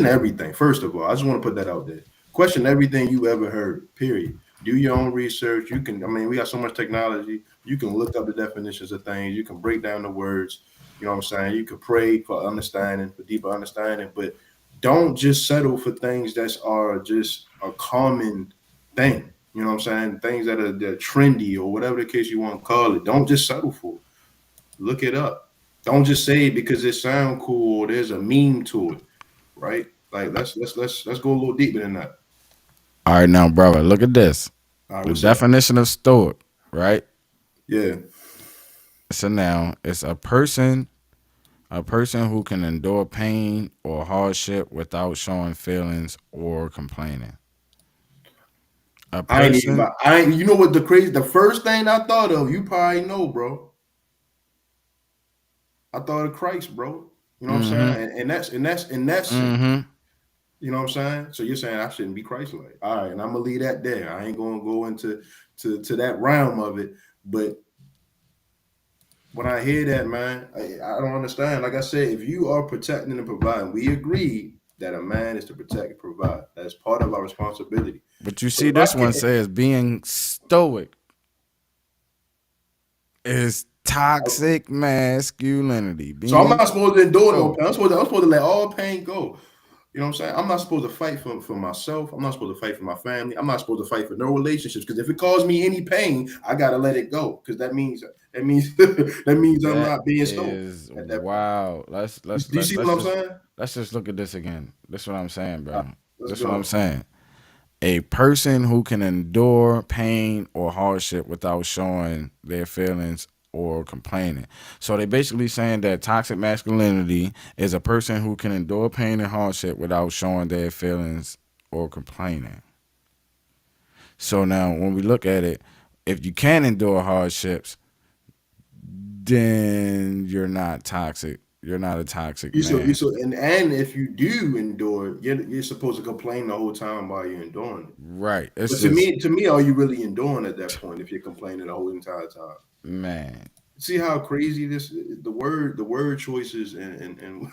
everything. First of all, I just want to put that out there. Question everything you ever heard, period. Do your own research. You can, I mean, we got so much technology. You can look up the definitions of things. You can break down the words. You know what I'm saying? You can pray for understanding, for deeper understanding, but don't just settle for things that are just a common thing. You know what I'm saying? Things that are trendy or whatever the case you want to call it. Don't just settle for it. Look it up. Don't just say it because it sounds cool or there's a meme to it, right? Like let's go a little deeper than that. All right, now, brother, look at this. All right, The what's up? definition of stoic, right? Yeah. It's a noun. It's a person who can endure pain or hardship without showing feelings or complaining. A person. You know what the first thing I thought of, you probably know, bro. I thought of Christ, bro. You know what I'm saying? And that's Mm-hmm. you know what I'm saying? So you're saying I shouldn't be Christ-like. All right, and I'm gonna leave that there. I ain't gonna go into that realm of it. But when I hear that, man, I don't understand. Like I said, if you are protecting and providing, we agree that a man is to protect and provide. That's part of our responsibility. But you see, this one says being stoic is toxic masculinity. So I'm not supposed to endure no pain. I'm supposed to let all pain go. You know what I'm saying? I'm not supposed to fight for myself. I'm not supposed to fight for my family. I'm not supposed to fight for no relationships. Because if it caused me any pain, I gotta let it go. Because that means I'm not being stoic. Wow. Let's Do you see what I'm saying? Let's just look at this again. This is what I'm saying, bro. Let's This is what go. I'm saying. A person who can endure pain or hardship without showing their feelings or complaining. So they basically saying that toxic masculinity is a person who can endure pain and hardship without showing their feelings or complaining. So now when we look at it, if you can endure hardships, then you're not toxic. You're not a toxic man. And if you do endure, you're supposed to complain the whole time while you're enduring it. Right. But to me, are you really enduring at that point if you're complaining the whole entire time? Man. See how crazy the word choices and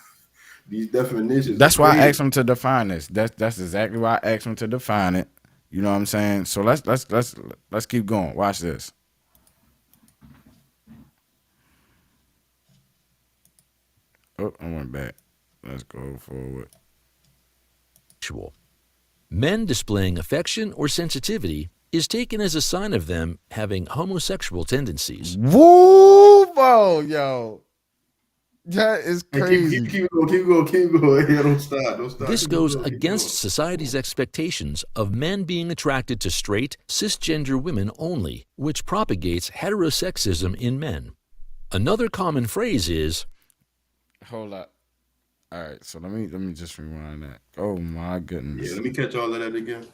these definitions. That's why I asked him to define this. That's exactly why I asked him to define it. You know what I'm saying? So let's keep going. Watch this. Oh, I went back. Let's go forward. Men displaying affection or sensitivity is taken as a sign of them having homosexual tendencies. Woo, bro, yo. That is crazy. Keep going. Yeah, don't stop. This goes against society's expectations of men being attracted to straight, cisgender women only, which propagates heterosexism in men. Another common phrase is, Hold up. All right, so let me just rewind that. Oh my goodness. Yeah, let me catch all of that again.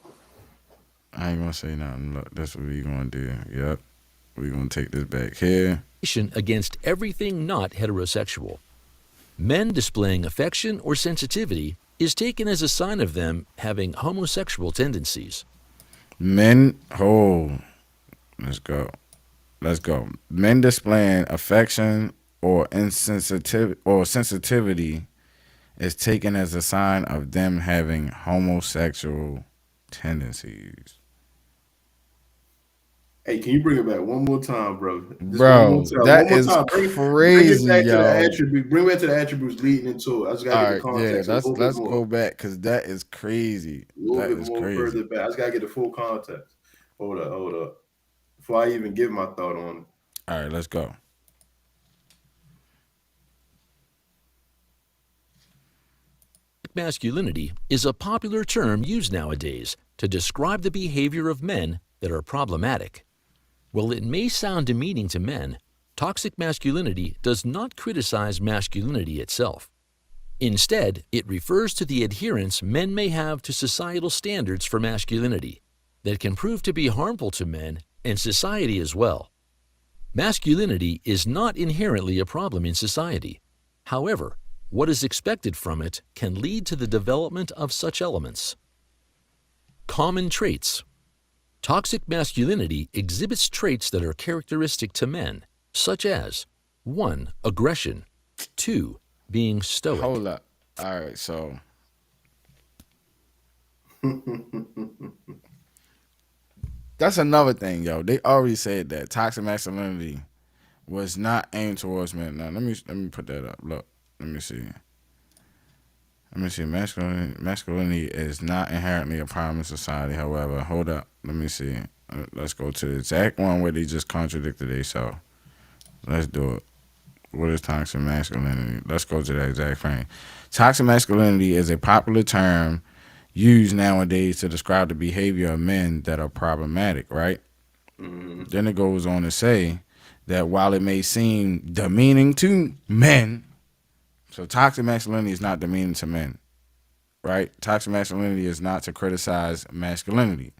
I ain't gonna say nothing. Look, that's what we gonna do. Yep. We're gonna take this back here. against everything not heterosexual. Men displaying affection or sensitivity is taken as a sign of them having homosexual tendencies. Let's go. Men displaying affection or sensitivity is taken as a sign of them having homosexual tendencies. Hey, can you bring it back one more time, bro? Bro, that is crazy, bring it back yo. to the attribute. Bring it back to the attributes leading into it. I just gotta get the context. Yeah, let's go back because that is crazy. A little bit more further back. I just gotta get the full context. Hold up. Before I even give my thought on it. All right, let's go. Masculinity is a popular term used nowadays to describe the behavior of men that are problematic. While it may sound demeaning to men, toxic masculinity does not criticize masculinity itself. Instead, it refers to the adherence men may have to societal standards for masculinity that can prove to be harmful to men and society as well. Masculinity is not inherently a problem in society. However, what is expected from it can lead to the development of such elements. Common traits. Toxic masculinity exhibits traits that are characteristic to men, such as 1. Aggression, 2. Being stoic. Hold up. All right, so that's another thing, yo. They already said that toxic masculinity was not aimed towards men. Now let me put that up. Look, let me see. Let me see. Masculinity is not inherently a problem in society. However, hold up. Let me see. Let's go to the exact one where they just contradicted themselves. Let's do it. What is toxic masculinity? Let's go to that exact frame. Toxic masculinity is a popular term used nowadays to describe the behavior of men that are problematic, right? Mm-hmm. Then it goes on to say that while it may seem demeaning to men, so toxic masculinity is not demeaning to men, right? Toxic masculinity is not to criticize masculinity.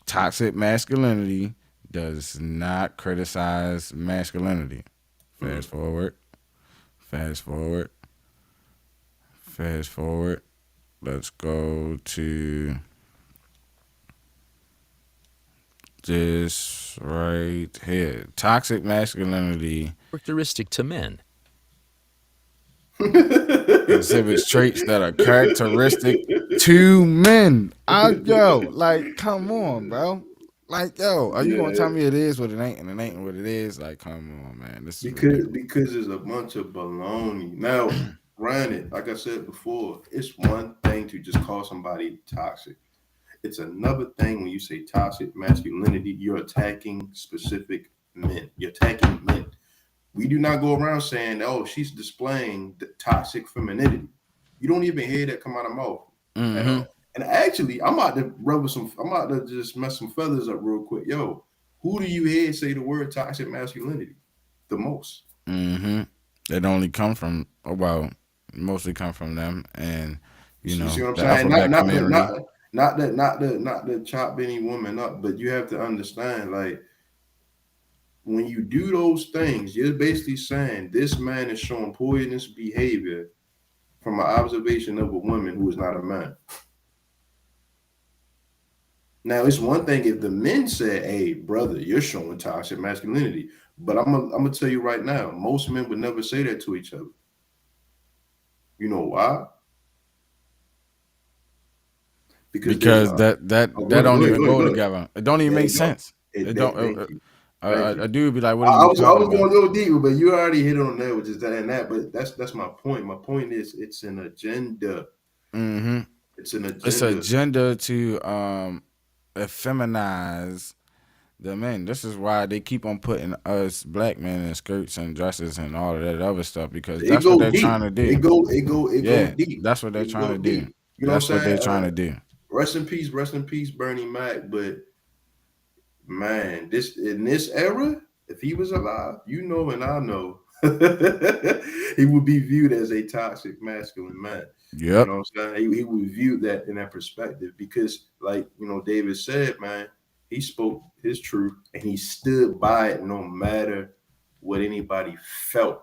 Toxic masculinity does not criticize masculinity. Fast forward. Let's go to this right here. Toxic masculinity Characteristic to men. exhibits traits that are characteristic to men. Yo, like, come on, bro. Like, yo, are you gonna tell me it is what it ain't and it ain't what it is? Like, come on, man. This is ridiculous. Because it's a bunch of baloney. Now, granted, like I said before, it's one thing to just call somebody toxic. It's another thing when you say toxic masculinity, you're attacking specific men. You're attacking men. We do not go around saying, "Oh, she's displaying the toxic femininity." You don't even hear that come out of mouth. Mm-hmm. And actually, I'm about to just mess some feathers up real quick. Yo, who do you hear say the word toxic masculinity the most? Mm-hmm. It only come from, mostly come from them, and you know, see what I'm the saying? alphabet community. Not to chop any woman up, but you have to understand, like, when you do those things, you're basically saying this man is showing poisonous behavior from an observation of a woman who is not a man. Now, it's one thing if the men said, "Hey, brother, you're showing toxic masculinity," but I'm gonna tell you right now, most men would never say that to each other. You know why? Because that don't even go together. It don't even make sense. It don't. A dude be like, "What are you talking I was about?" going a little deeper, but you already hit on that, which is that and that. But that's my point. My point is, it's an agenda. Mm-hmm. It's an agenda. It's an agenda to effeminize the men. This is why they keep on putting us black men in skirts and dresses and all of that other stuff, because that's what they're trying to do. It go deep. That's what they're trying to do. You know That's what I'm saying? what they're trying to do. Rest in peace, Bernie Mac. But man, in this era, if he was alive, you know, and I know, he would be viewed as a toxic masculine man. Yep. You know what I'm saying? He would view that in that perspective because, like, you know, David said, man, he spoke his truth and he stood by it no matter what anybody felt.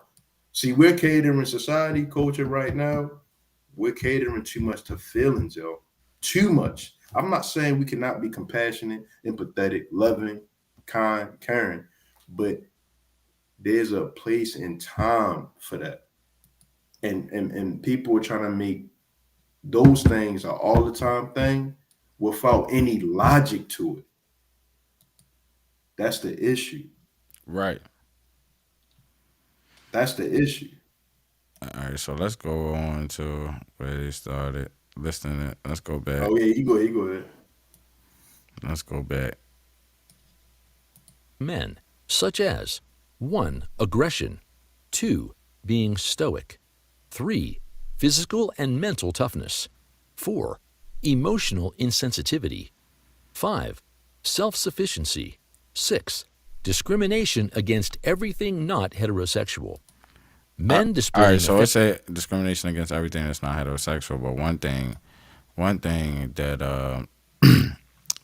See, we're catering society, culture right now. We're catering too much to feelings, yo. Too much. I'm not saying we cannot be compassionate, empathetic, loving, kind, caring, but there's a place and time for that. And people are trying to make those things an all the time thing without any logic to it. That's the issue. Right. That's the issue. All right, so let's go on to where they started listening it. Let's go back. Oh yeah, you go ahead. Let's go back. Men, such as 1. Aggression, 2. Being stoic, 3. Physical and mental toughness, 4. Emotional insensitivity, 5. Self-sufficiency, 6. Discrimination against everything not heterosexual. Men displaying... All right, so it's a discrimination against everything that's not heterosexual, but one thing that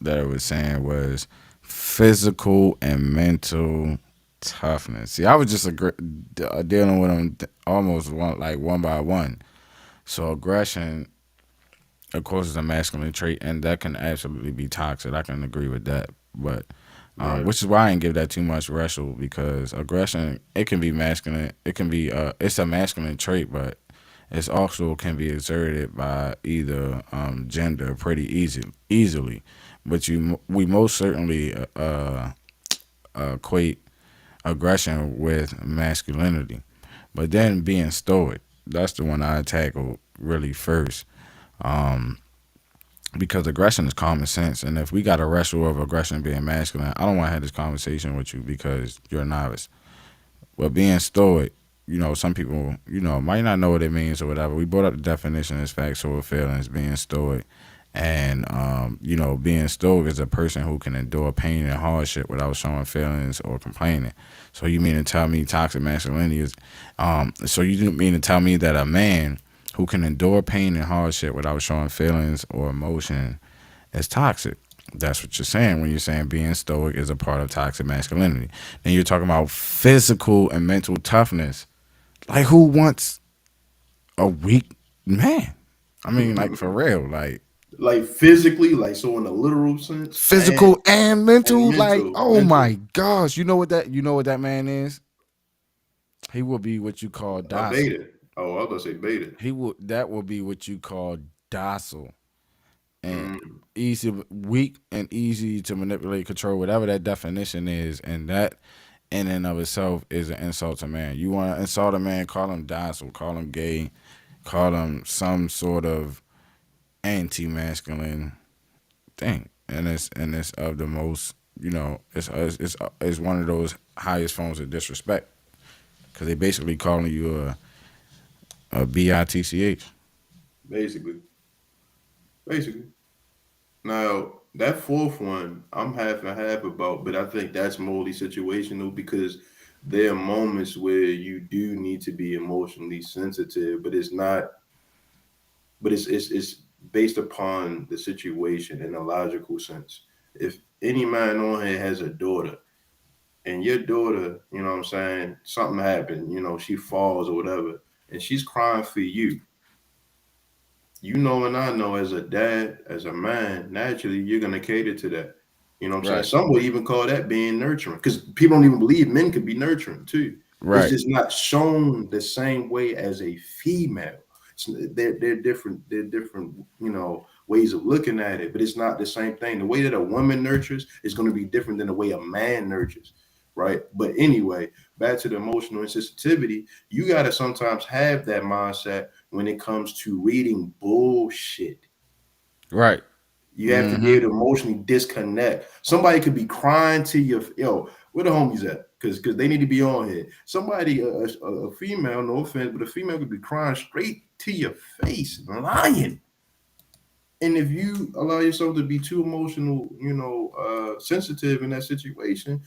that it was saying was physical and mental toughness. See, I was just dealing with them almost one by one. So aggression, of course, is a masculine trait, and that can absolutely be toxic. I can agree with that. but Right. which is why I didn't give that too much wrestle, because aggression, it can be masculine, it can be it's a masculine trait, but it's also can be exerted by either gender pretty easily. But we most certainly equate aggression with masculinity. But then being stoic, that's the one I tackled really first. Um, because aggression is common sense. And if we got a wrestle of aggression being masculine, I don't want to have this conversation with you because you're a novice. But being stoic, some people, might not know what it means or whatever. We brought up the definition as facts over feelings, being stoic. And, being stoic is a person who can endure pain and hardship without showing feelings or complaining. So you mean to tell me toxic masculinity is, so you mean to tell me that a man who can endure pain and hardship without showing feelings or emotion is toxic? That's what you're saying when you're saying being stoic is a part of toxic masculinity. Then you're talking about physical and mental toughness. Like, who wants a weak man? I mean, like, for real, like Like physically, like so in a literal sense, physical and and mental. Like, mental, oh mental. my gosh, you know what that man is? He will be what you call A docile. beta. Oh, I was gonna say beta. That will be what you call docile and Mm, weak and easy to manipulate, control, whatever that definition is, and that in and of itself is an insult to man. You want to insult a man, call him docile, call him gay, call him some sort of anti-masculine thing, and it's of the most, it's one of those highest forms of disrespect, because they basically calling you a bitch. basically, basically. Now that fourth one, I'm half and half about, but I think that's mostly situational because there are moments where you do need to be emotionally sensitive, but it's not. But it's based upon the situation in a logical sense. If any man on here has a daughter, and your daughter, you know what I'm saying, something happened, she falls or whatever, and she's crying for you. You know, and I know as a dad, as a man, naturally you're gonna cater to that. You know what I'm saying? Right, Some would even call that being nurturing because people don't even believe men can be nurturing too. It's right, just not shown the same way as a female. They're different. They're different, ways of looking at it, but it's not the same thing. The way that a woman nurtures is going to be different than the way a man nurtures, right? But anyway, back to the emotional insensitivity, you got to sometimes have that mindset when it comes to reading bullshit. right. You have to be Mm-hmm. able to emotionally disconnect. Somebody could be crying to your where the homies at? Because they need to be on here. Somebody, a female, no offense, but a female could be crying straight to your face, lying. And if you allow yourself to be too emotional, sensitive in that situation,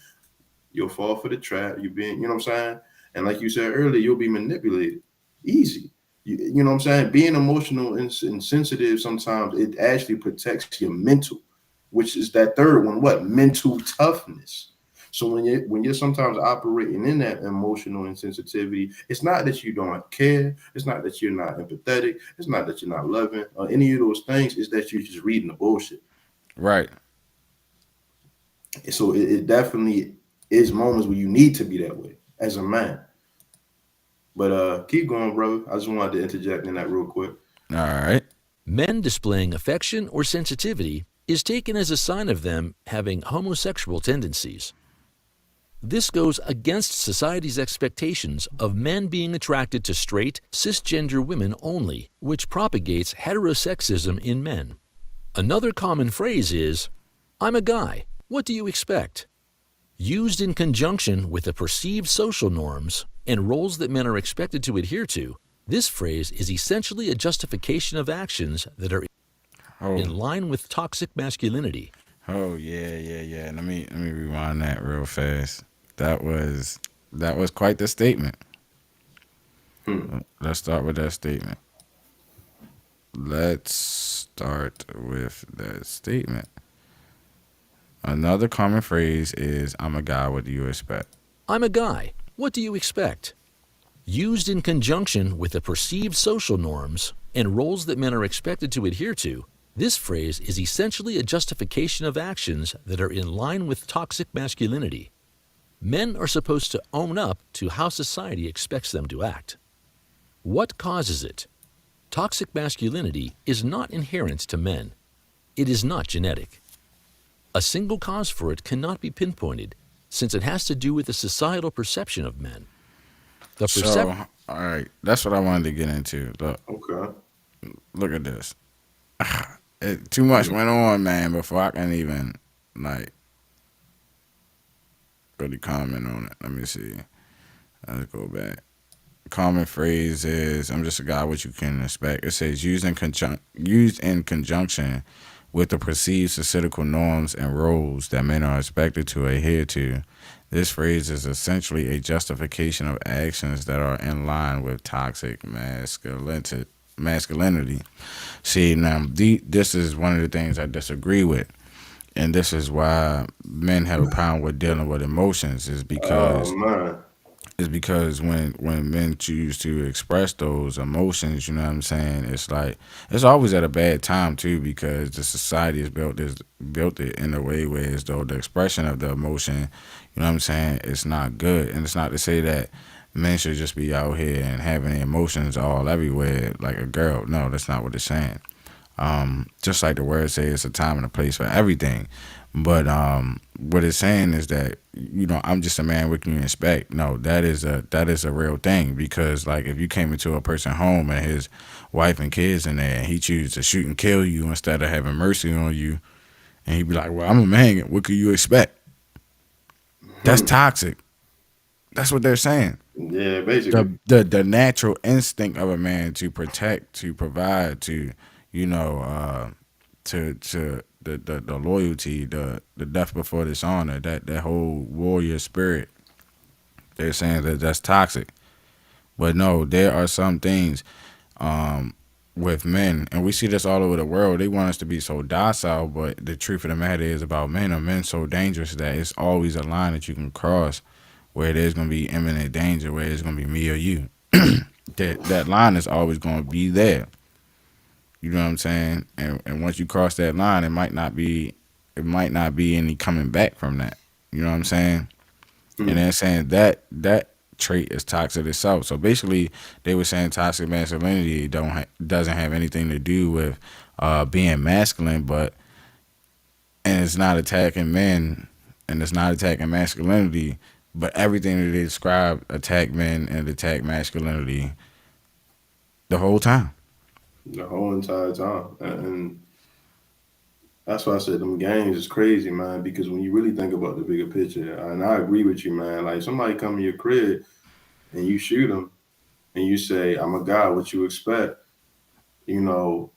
you'll fall for the trap. You're being, you know what I'm saying? And like you said earlier, you'll be manipulated. Easy. You know what I'm saying? Being emotional and sensitive sometimes it actually protects your mental, which is that third one. What? Mental toughness. So when you're sometimes operating in that emotional insensitivity, it's not that you don't care. It's not that you're not empathetic. It's not that you're not loving or any of those things. It's that you're just reading the bullshit. Right. So it definitely is moments where you need to be that way as a man. But keep going, brother. I just wanted to interject in that real quick. All right. Men displaying affection or sensitivity is taken as a sign of them having homosexual tendencies. This goes against society's expectations of men being attracted to straight, cisgender women only, which propagates heterosexism in men. Another common phrase is, "I'm a guy. What do you expect?" Used in conjunction with the perceived social norms and roles that men are expected to adhere to, this phrase is essentially a justification of actions that are Oh, in line with toxic masculinity. oh yeah. Let me rewind that real fast. That was quite the statement. Hmm. Let's start with that statement. Let's start with that statement. Another common phrase is, "I'm a guy, what do you expect?" I'm a guy. What do you expect? Used in conjunction with the perceived social norms and roles that men are expected to adhere to, This phrase is essentially a justification of actions that are in line with toxic masculinity. Men are supposed to own up to how society expects them to act. What causes it? Toxic masculinity is not inherent to men. It is not genetic. A single cause for it cannot be pinpointed, since it has to do with the societal perception of men. So, all right, that's what I wanted to get into. Okay. Look at this. Too much went on, man, before I can even like really comment on it. Let me see. Let's go back. Common phrase is, "I'm just a guy. What you can expect." It says used in conjunction with the perceived societal norms and roles that men are expected to adhere to. This phrase is essentially a justification of actions that are in line with toxic masculinity. See, now this is one of the things I disagree with, and this is why men have a problem with dealing with emotions. Is Oh because man. when men choose to express those emotions, you know what I'm saying, it's like it's always at a bad time too, because the society has built it in a way where as though the expression of the emotion, you know what I'm saying, it's not good. And it's not to say that men should just be out here and having emotions all everywhere like a girl. No, that's not what it's saying. Just like the word says, it's a time and a place for everything. But what it's saying is that, you know, I'm just a man. What can you expect? No, that is a real thing, because like if you came into a person's home and his wife and kids in there and he chooses to shoot and kill you instead of having mercy on you, and he'd be like, "Well, I'm a man. What could you expect?" That's toxic. That's what they're saying. Yeah, basically. The natural instinct of a man to protect, to provide, to, you know, to the loyalty, the death before dishonor, that whole warrior spirit. They're saying that that's toxic, but no, there are some things with men, and we see this all over the world. They want us to be so docile, but the truth of the matter is about men are men so dangerous that it's always a line that you can cross where there's gonna be imminent danger, where it's gonna be me or you. That line is always gonna be there. You know what I'm saying? And once you cross that line, it might not be any coming back from that. You know what I'm saying? And they're saying that trait is toxic itself. So basically, they were saying toxic masculinity doesn't have anything to do with being masculine, and it's not attacking men, and it's not attacking masculinity, but everything that they describe attack men and attack masculinity the whole time. The whole entire time. And that's why I said them games is crazy, man, because when you really think about the bigger picture, and I agree with you, man, like somebody come in your crib and you shoot them and you say, "I'm a guy, what you expect?" You know,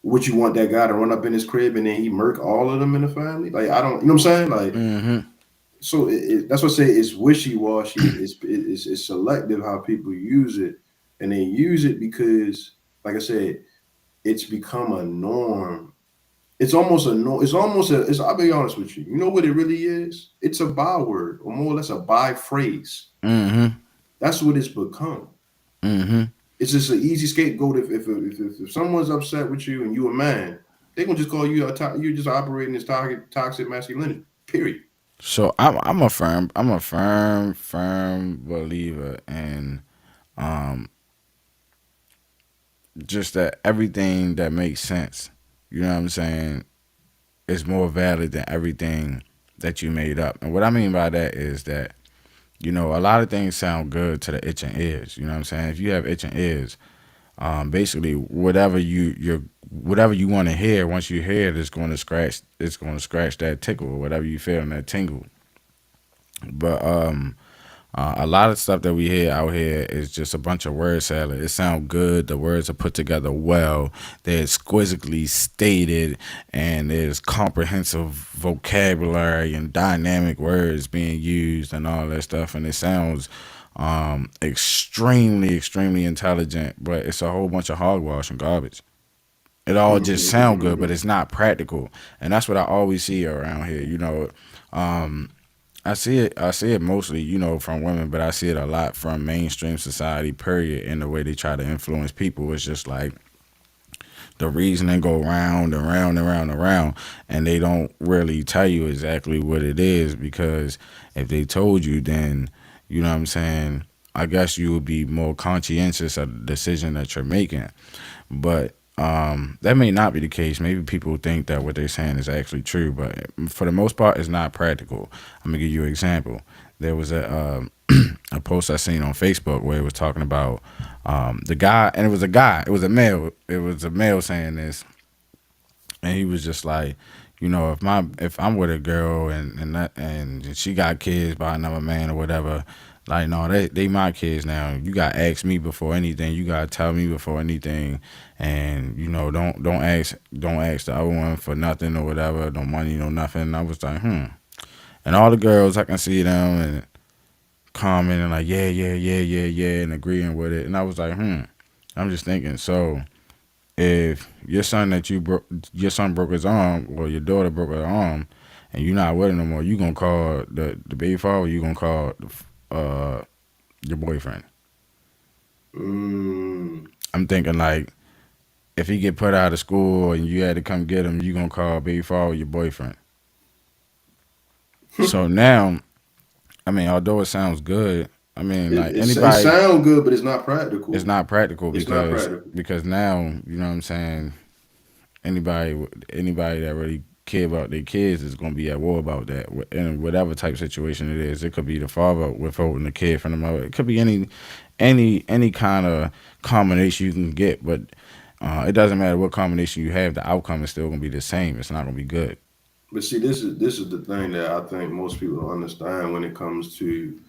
would you want that guy to run up in his crib and then he murk all of them in the family? Like, I don't, you know what I'm saying? Like, so that's what I say, it's wishy-washy. It's selective how people use it. And they use it because, like I said, it's become a norm. It's almost a norm. I'll be honest with you. You know what it really is? It's a byword, or more or less a by phrase. That's what it's become. It's just an easy scapegoat. If someone's upset with you and you a man, they gonna just call you you're just operating as toxic masculinity. Period. So I'm a firm believer in just that everything that makes sense, you know what I'm saying, is more valid than everything that you made up. And what I mean by that is that, you know, a lot of things sound good to the itching ears. You know what I'm saying? If you have itching ears, basically whatever you want to hear, once you hear it, it's going to scratch that tickle, or whatever you feel in that tingle. But a lot of stuff that we hear out here is just a bunch of word salad. It sounds good. The words are put together well. They're exquisitely stated, and there's comprehensive vocabulary and dynamic words being used and all that stuff. And it sounds extremely intelligent, but it's a whole bunch of hogwash and garbage. It all just sound good, but it's not practical. And that's what I always see around here. You know, I see it mostly, you know, from women, but I see it a lot from mainstream society, period, in the way they try to influence people. It's just like the reasoning go round and round and round and round, and they don't really tell you exactly what it is, because if they told you, then you know what I'm saying, I guess you would be more conscientious of the decision that you're making. But that may not be the case. Maybe people think that what they're saying is actually true, but for the most part, it's not practical. I'm gonna give you an example. There was a post I seen on Facebook where it was talking about the guy, and it was a guy, it was a male, saying this, and he was just like, you know, if I'm with a girl and she got kids by another man or whatever, like, no, they my kids now. You gotta ask me before anything. You gotta tell me before anything, and you know, don't ask the other one for nothing or whatever, no money, no nothing. And I was like, and all the girls, I can see them and commenting like, yeah, yeah, yeah, yeah, yeah, and agreeing with it. And I was like, I'm just thinking, so if your son broke his arm, or your daughter broke her arm, and you're not with her no more, you gonna call the baby father, or you gonna call your boyfriend? I'm thinking like, if he get put out of school and you had to come get him, you gonna call baby father or your boyfriend? So now, I mean, although it sounds good, I mean, like It anybody, sounds good, but it's not practical. it's not practical, It's not because practical. now, you know what I'm saying, anybody that really care about their kids is going to be at war about that, in whatever type situation it is. It could be the father withholding the kid from the mother. It could be any kind of combination you can get, but it doesn't matter what combination you have. The outcome is still going to be the same. It's not going to be good. But see, this is the thing that I think most people don't understand when it comes to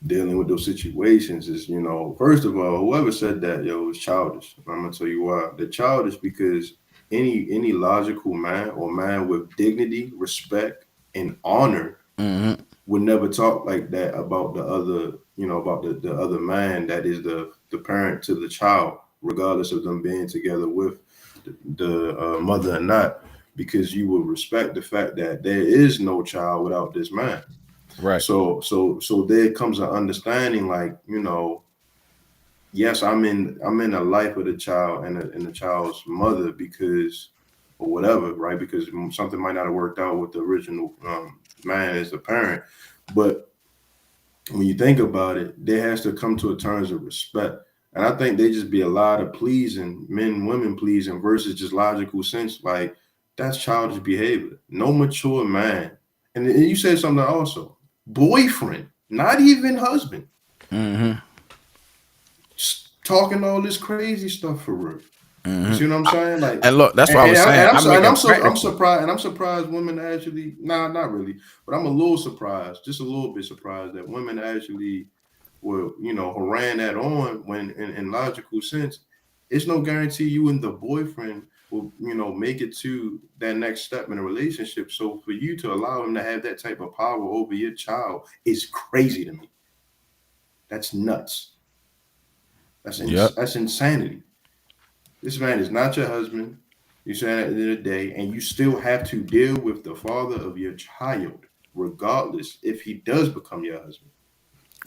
dealing with those situations. Is, you know, first of all, whoever said that, yo, is childish. I'm gonna tell you why. They're childish because any logical man, or man with dignity, respect, and honor, would never talk like that about the other, you know, about the other man that is the parent to the child, regardless of them being together with the mother or not, because you will respect the fact that there is no child without this man. Right. So there comes an understanding, like, you know, yes, I'm in the life of the child and the child's mother, because, or whatever, right? Because something might not have worked out with the original man as the parent, but when you think about it, there has to come to a terms of respect. And I think they just be a lot of pleasing, men, women pleasing, versus just logical sense. Like, that's childish behavior. No mature man. And you said something also. Boyfriend, not even husband. Just talking all this crazy stuff for real. You see what I'm saying? Like, And look, that's what I was saying. I'm surprised, and I'm surprised women actually, not really, but I'm a little surprised, just a little bit surprised that women actually were, you know, harangue that on, when in logical sense, it's no guarantee you and the boyfriend will, you know, make it to that next step in a relationship. So for you to allow him to have that type of power over your child is crazy to me. That's nuts. Yep. That's insanity. This man is not your husband. You said at the end of the day, and you still have to deal with the father of your child, regardless if he does become your husband.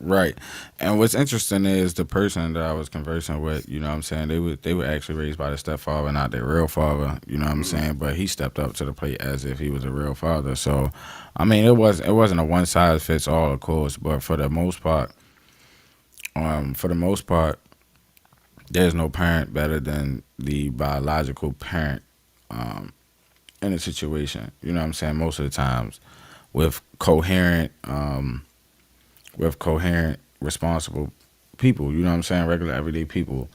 Right. And what's interesting is the person that I was conversing with, you know what I'm saying, they were actually raised by the stepfather, not their real father, you know what I'm saying? But he stepped up to the plate as if he was a real father. So I mean, it wasn't a one size fits all, of course, but for the most part, there's no parent better than the biological parent in a situation. You know what I'm saying? Most of the times, with coherent, responsible people. You know what I'm saying? Regular, everyday people.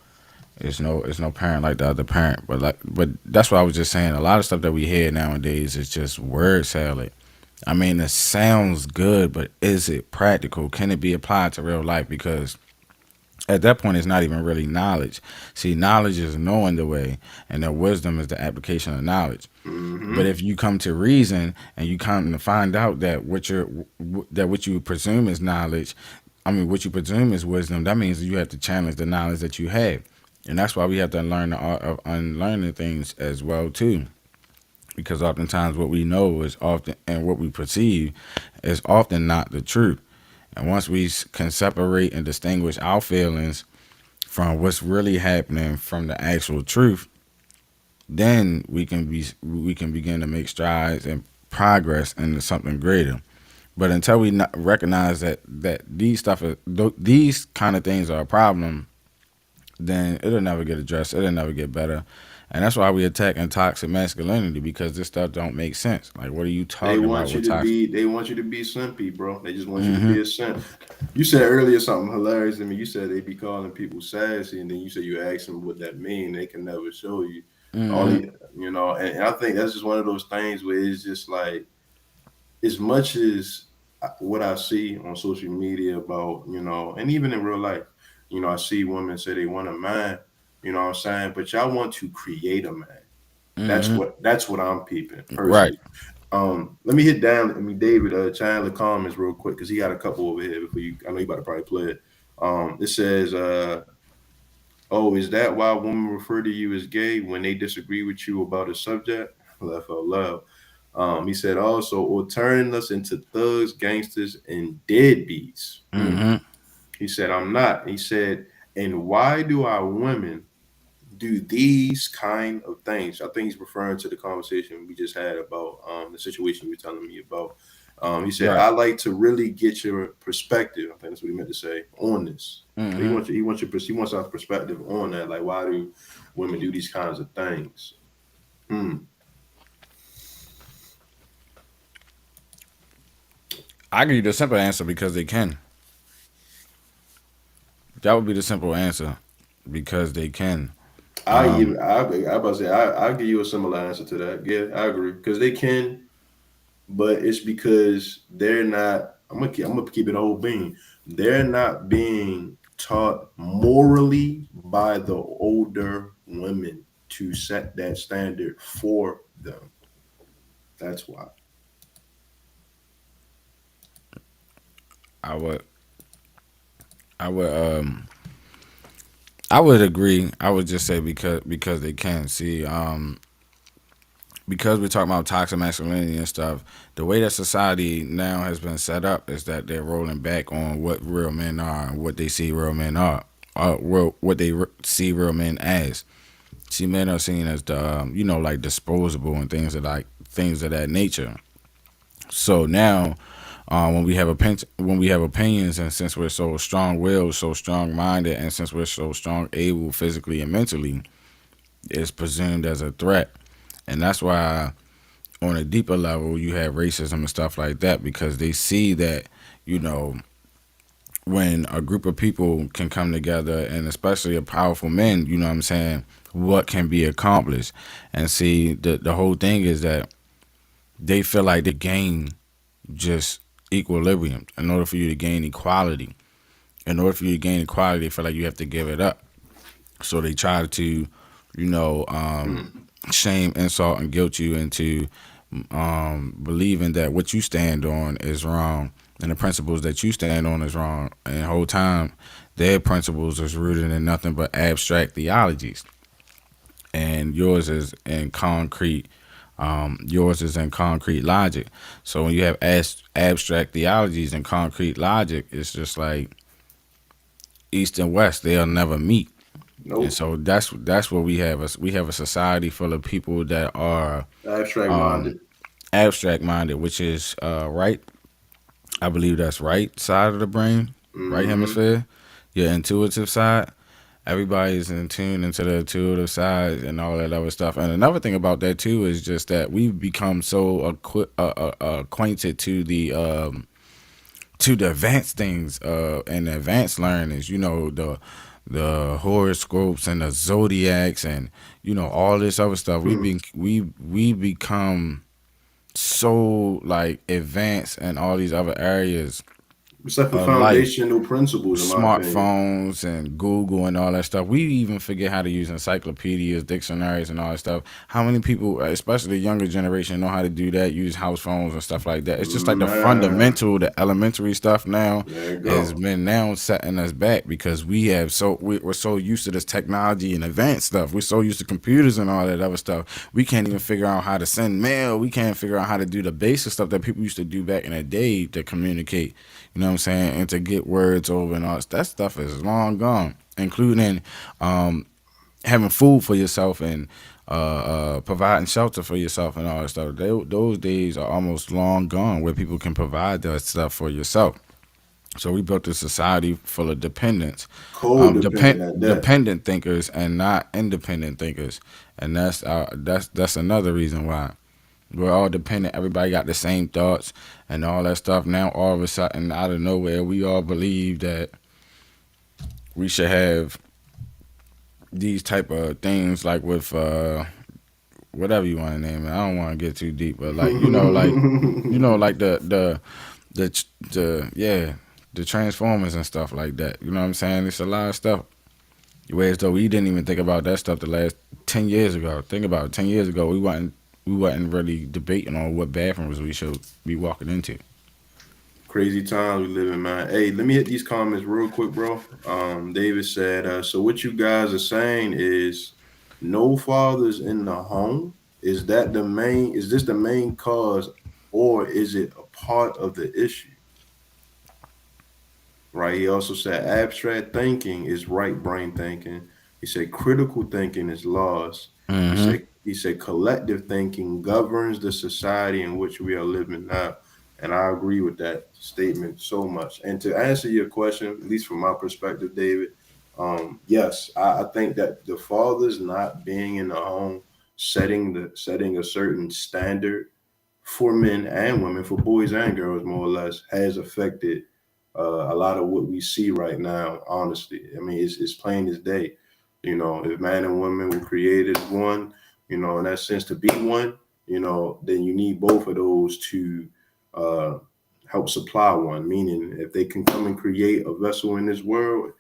It's no parent like the other parent. But that's what I was just saying. A lot of stuff that we hear nowadays is just word salad. I mean, it sounds good, but is it practical? Can it be applied to real life? Because at that point, it's not even really knowledge. See, knowledge is knowing the way, and the wisdom is the application of knowledge. But if you come to reason and you come to find out that what you presume is knowledge, I mean, what you presume is wisdom, that means you have to challenge the knowledge that you have, and that's why we have to learn the art of unlearning things as well too. Because oftentimes, what we know is often, and what we perceive is often not the truth. And once we can separate and distinguish our feelings from what's really happening from the actual truth, then we can begin to make strides and progress into something greater. But until we not recognize that these kind of things are a problem, then it'll never get addressed. It'll never get better. And that's why we attacking toxic masculinity, because this stuff don't make sense. Like, what are you They talking about want you with to toxic? be they want you to be simpy, bro. They just want you to be a simp. You said earlier something hilarious to me. You said they be calling people sassy, and then you said you ask them what that mean. They can never show you. All the, and I think that's just one of those things where it's just like, as much as what I see on social media about, and even in real life, I see women say they want a man, what I'm saying? But y'all want to create a man. That's what I'm peeping Right. personally. Let me hit down. David, Chandler comments real quick because he got a couple over here before you. I know you about to probably play it. It says, "Oh, is that why women refer to you as gay when they disagree with you about a subject?" Left out loud. He said also, or turning us into thugs, gangsters, and deadbeats. He said, "I'm not." He said, "And why do our women do these kind of things?" I think he's referring to the conversation we just had about the situation you were telling me about. He said, Right. "I like to really get your perspective." I think that's what he meant to say on this. So he wants our perspective on that. Like, why do women do these kinds of things? Hmm. I give you the simple answer: because they can. That would be the simple answer, because they can. I about to say I'll give you a similar answer to that. Yeah, I agree because they can, but it's because they're not. I'm gonna keep it old bean. They're not being taught morally by the older women to set that standard for them. That's why. I would. I would. I would agree. I would just say because they can. See, because we're talking about toxic masculinity and stuff, the way that society now has been set up is that they're rolling back on what real men are and what they see real men are, what they see real men as. See, men are seen as the like disposable and things of that nature. So now, when we have opinions, and since we're so strong willed, so strong minded, and since we're so strong able physically and mentally, it's presumed as a threat. And that's why on a deeper level you have racism and stuff like that, because they see that, you know, when a group of people can come together, and especially a powerful men, you know what I'm saying, what can be accomplished. And see, the whole thing is that they feel like they gain just equilibrium in order for you to gain equality. In order for you to gain equality, they feel like you have to give it up. So they try to, you know, shame, insult, and guilt you into believing that what you stand on is wrong and the principles that you stand on is wrong. And the whole time, their principles is rooted in nothing but abstract theologies, and yours is in concrete logic. So when you have abstract theologies and concrete logic, it's just like east and west, they'll never meet. And Nope. so that's what we have. We have a society full of people that are Abstract minded. abstract minded, which is right. I believe that's right side of the brain, right Mm-hmm. hemisphere, your intuitive side. Everybody's in tune into the intuitive side and all that other stuff. And another thing about that too is just that we've become so acquainted to the advanced things and the advanced learnings. You know, the horoscopes and the zodiacs and all this other stuff. We become so like advanced in all these other areas It's like the of life, foundational principles, in my opinion. smartphones and Google and all that stuff. We even forget how to use encyclopedias, dictionaries, and all that stuff. How many people, especially the younger generation, know how to do that? Use house phones and stuff like that. It's just like the Man, fundamental, the elementary stuff now there you has go. been now setting us back because we're so used to this technology and advanced stuff. We're so used to computers and all that other stuff. We can't even figure out how to send mail. We can't figure out how to do the basic stuff that people used to do back in the day to communicate. You know what I'm saying? And to get words over and all that stuff is long gone, including having food for yourself and providing shelter for yourself and all that stuff. Those days are almost long gone where people can provide that stuff for yourself. So we built a society full of dependents, Codependent at that. dependent thinkers, and not independent thinkers, and that's another reason why we're all dependent. Everybody got the same thoughts and all that stuff. Now all of a sudden, out of nowhere, we all believe that we should have these type of things like with whatever you want to name it. I don't want to get too deep, but like like the Transformers and stuff like that. You know what I'm saying? It's a lot of stuff. Whereas though we didn't even think about that stuff the last 10 years ago. Think about it. 10 years ago, we wasn't really debating on what bathrooms we should be walking into. Crazy times we live in, man. Hey, let me hit these comments real quick, bro. David said, so what you guys are saying is no fathers in the home. Is this the main cause, or is it a part of the issue? Right. He also said abstract thinking is right brain thinking. He said critical thinking is lost. He said collective thinking governs the society in which we are living now. And I agree with that statement so much. And to answer your question, at least from my perspective, David, yes, I think that the fathers not being in the home, setting a certain standard for men and women, for boys and girls, more or less, has affected a lot of what we see right now. Honestly, I mean, it's plain as day. If man and woman were created one, in that sense, to be one, then you need both of those to uh, help supply one. Meaning, if they can come and create a vessel in this world,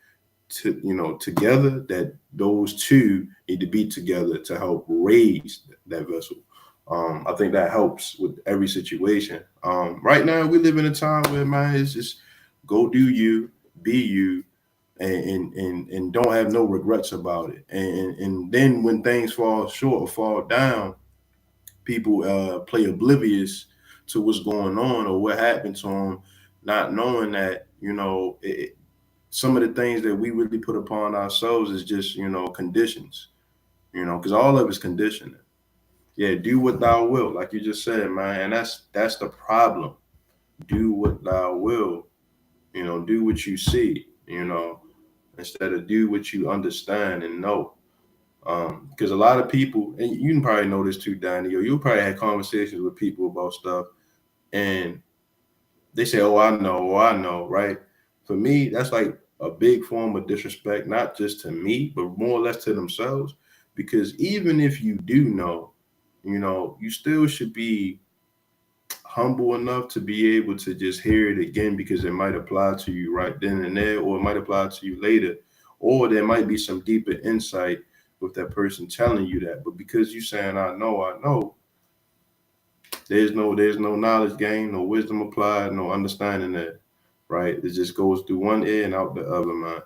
together, that those two need to be together to help raise that vessel. I think that helps with every situation. Right now, we live in a time where, man, it's just go do you, be you, and don't have no regrets about it. And then when things fall short or fall down, people play oblivious to what's going on or what happened to them, not knowing that some of the things that we really put upon ourselves is just conditions. Because all of it's conditioning. Yeah, do what thou wilt, like you just said, man, and that's the problem. Do what thou will. Do what you see. Instead of do what you understand and know. Because a lot of people, and you can probably know this too, Danny, or you'll probably have conversations with people about stuff, and they say, "Oh, I know," right? For me, that's like a big form of disrespect, not just to me, but more or less to themselves. Because even if you do know, you still should be humble enough to be able to just hear it again, because it might apply to you right then and there, or it might apply to you later, or there might be some deeper insight with that person telling you that. But because you saying I know, there's no knowledge gained, no wisdom applied, no understanding there, right? It just goes through one ear and out the other, man.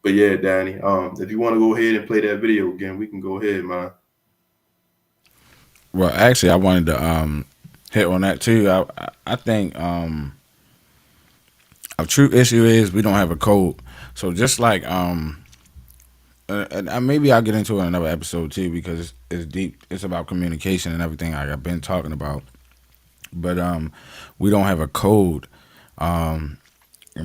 But yeah, Danny, if you want to go ahead and play that video again, we can go ahead, man. Well, actually, I wanted to hit on that too. I think a true issue is we don't have a code. So just like and maybe I'll get into it in another episode too, because it's deep. It's about communication and everything like I've been talking about. But we don't have a code. And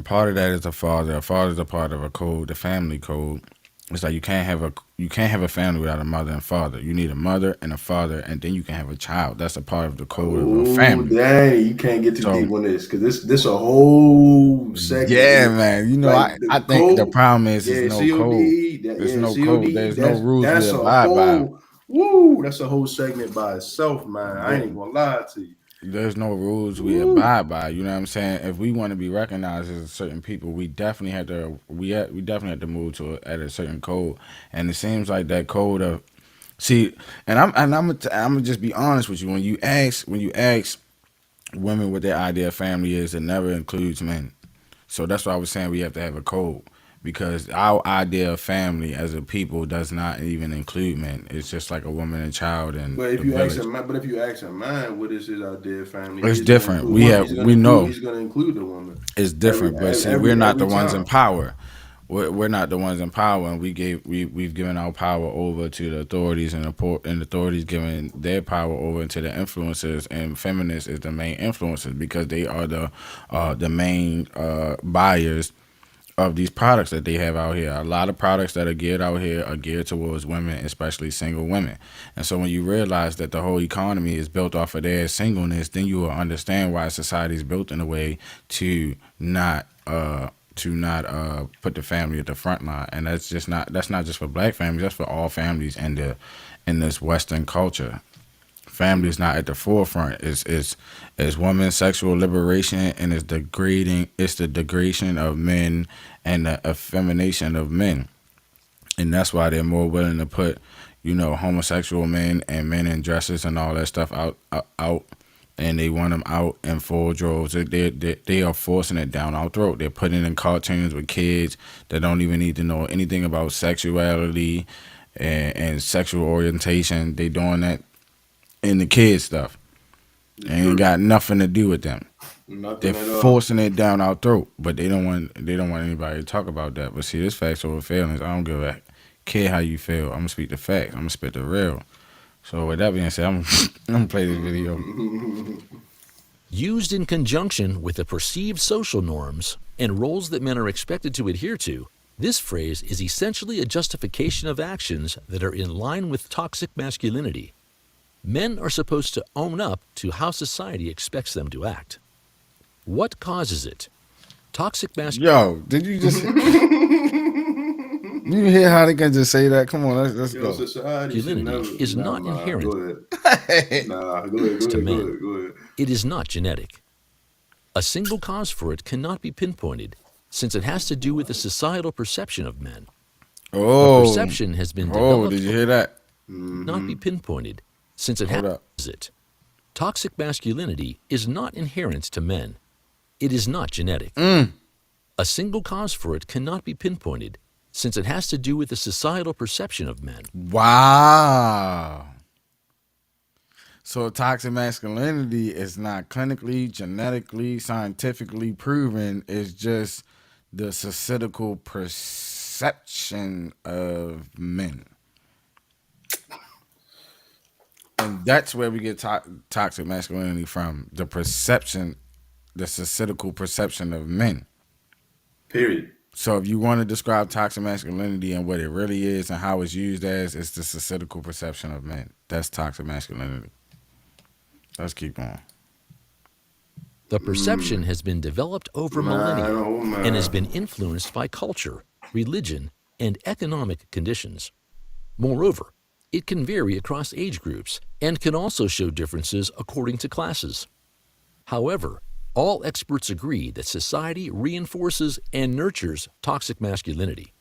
part of that is a father. A father is a part of a code, the family code. It's like you can't have a family without a mother and father. You need a mother and a father, and then you can have a child. That's a part of the code of a family. Dang, you can't get too deep on this, because this a whole segment. Yeah, man. Like I think the problem is there's no COD, code. There's no COD, code. There's no rules we abide by. That's a whole segment by itself, man. I ain't even gonna lie to you. There's no rules we abide by. You know what I'm saying? If we want to be recognized as certain people, we definitely have to. We definitely have to move to at a certain code. And it seems like that code of and I'm gonna just be honest with you. When you ask women what their idea of family is, it never includes men. So that's why I was saying we have to have a code, because our idea of family as a people does not even include men. It's just like a woman and child and But if you ask a man, what is his idea of family? It's different. We know he's going to include the woman. It's different, but see, we're not the ones in power. we're not the ones in power, and we've given our power over to the authorities, and the authorities giving their power over to the influencers, and feminists is the main influencers because they are the main buyers of these products that they have out here. A lot of products that are geared out here are geared towards women, especially single women. And so when you realize that the whole economy is built off of their singleness, then you will understand why society is built in a way to not put the family at the front line. And that's not just for black families, that's for all families in this Western culture. Family is not at the forefront. It's women's sexual liberation, and it's the degradation of men and the effemination of men. And that's why they're more willing to put, homosexual men and men in dresses and all that stuff out, and they want them out in full droves. They are forcing it down our throat. They're putting in cartoons with kids that don't even need to know anything about sexuality and sexual orientation. They doing that in the kids stuff. It ain't got nothing to do with them. Nothing They're at all. forcing it down our throat, but they don't want anybody to talk about that. But see, this facts over feelings. I don't give a care how you feel. I'm gonna speak the facts. I'm gonna spit the real. So with that being said, I'm gonna play this video. Used in conjunction with the perceived social norms and roles that men are expected to adhere to, this phrase is essentially a justification of actions that are in line with toxic masculinity. Men are supposed to own up to how society expects them to act. What causes it? Toxic masculinity. Yo, did you just you hear how they can just say that? Come on, let's Yo, go. society should never. Masculinity is not inherent Go ahead. Nah, go ahead. to men. Go ahead. It is not genetic. A single cause for it cannot be pinpointed, since it has to do with the societal perception of men. Oh, A perception has been oh, developed did you hear that? not be pinpointed, since it Hold has up. it. Toxic masculinity is not inherent to men. It is not genetic. A single cause for it cannot be pinpointed, since it has to do with the societal perception of men. Wow. So toxic masculinity is not clinically, genetically, scientifically proven. It's just the societal perception of men. And that's where we get toxic masculinity from. The perception, the societal perception of men. Period. So if you want to describe toxic masculinity and what it really is and how it's used as, it's the societal perception of men. That's toxic masculinity. Let's keep on. The perception has been developed over millennia and has been influenced by culture, religion, and economic conditions. Moreover, it can vary across age groups and can also show differences according to classes. However, all experts agree that society reinforces and nurtures toxic masculinity.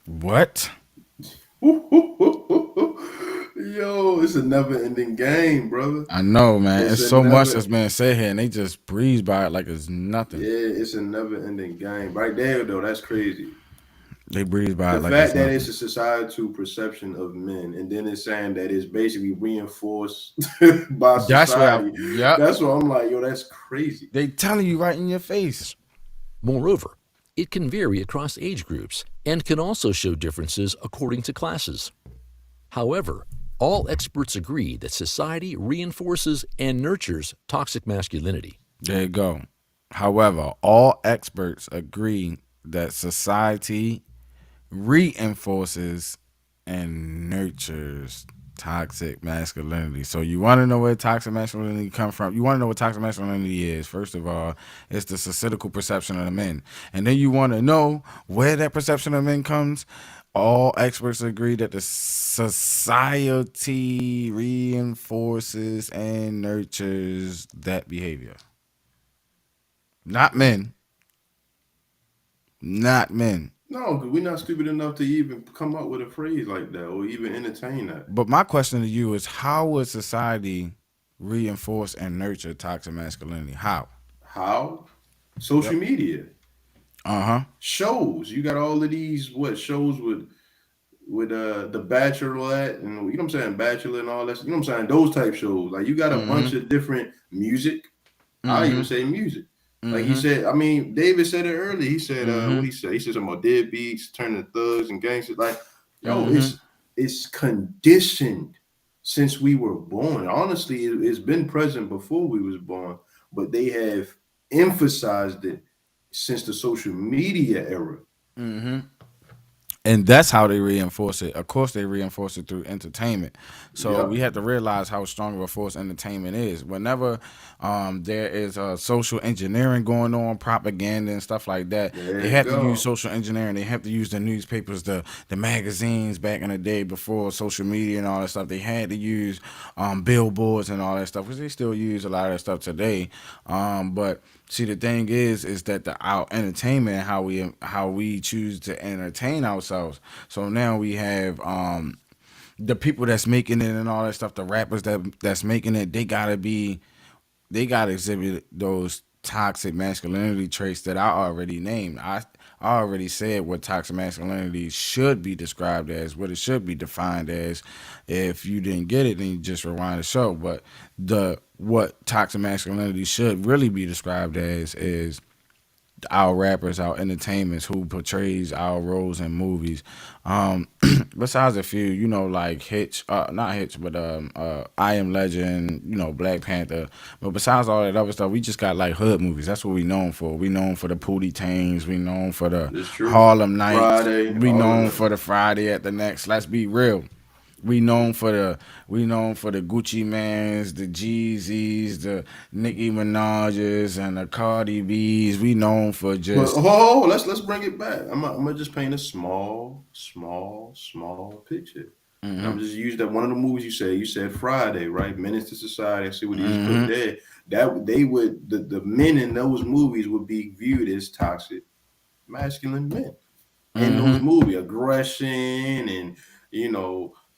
What? Yo, it's a never-ending game, brother. I know, man. It's It's a so much never- that's being said here, and they just breeze by it like it's nothing. Yeah, it's a never-ending game. Right there, though, that's crazy. They breeze by The it like fact it's that nothing. it's a societal perception of men, and then it's saying that it's basically reinforced by society. That's where yep. That's what I'm like, yo, that's crazy. They telling you right in your face. Moreover, it can vary across age groups and can also show differences according to classes. However, all experts agree that society reinforces and nurtures toxic masculinity. There you go. However, all experts agree that society reinforces and nurtures toxic masculinity. So you want to know where toxic masculinity come from? You want to know what toxic masculinity is? First of all, it's the societal perception of the men. And then you want to know where that perception of men comes. All experts agree that the society reinforces and nurtures that behavior. Not men. Not men. No, because we're not stupid enough to even come up with a phrase like that or even entertain that. But my question to you is, how would society reinforce and nurture toxic masculinity? How? How? Social media. Shows. You got all of these shows with the Bachelorette and you know what I'm saying, Bachelor and all that. You know what I'm saying? Those type shows. Like you got a bunch of different music. I'll even say music. Like he said, I mean, David said it earlier. He said, what he said? He said something about deadbeats turning to thugs and gangsters. Like, yo, it's conditioned since we were born. Honestly, it's been present before we was born, but they have emphasized it since the social media era. And that's how they reinforce it. Of course, they reinforce it through entertainment. So Yep. we have to realize how strong of a force entertainment is. Whenever there is social engineering going on, propaganda and stuff like that, There they you have to go. use social engineering. They have to use the newspapers, the magazines back in the day before social media and all that stuff. They had to use billboards and all that stuff, because they still use a lot of that stuff today. But see, the thing is that our entertainment, how we choose to entertain ourselves. So now we have the people that's making it and all that stuff, the rappers that's making it, they gotta exhibit those toxic masculinity traits that I already named. I already said what toxic masculinity should be described as, what it should be defined as. If you didn't get it, then you just rewind the show. But what toxic masculinity should really be described as is our rappers, our entertainments, who portrays our roles in movies. Besides a few, like Hitch, not Hitch, but I Am Legend, Black Panther. But besides all that other stuff, we just got like hood movies. That's what we known for. We known for the Pootie Tames. We known for the It's true. Harlem Nights. Friday, We all of known that. for the Friday at the Next. Let's be real. We known for the Gucci Mans, the Jeezys, the Nicki Minaj's, and the Cardi B's. We known for But just let's bring it back. I'm gonna just paint a small picture. I'm just use that one of the movies you said. You said Friday, right? Menace to Society. I see what he just put there. That they would the men in those movies would be viewed as toxic masculine men in those movies, aggression and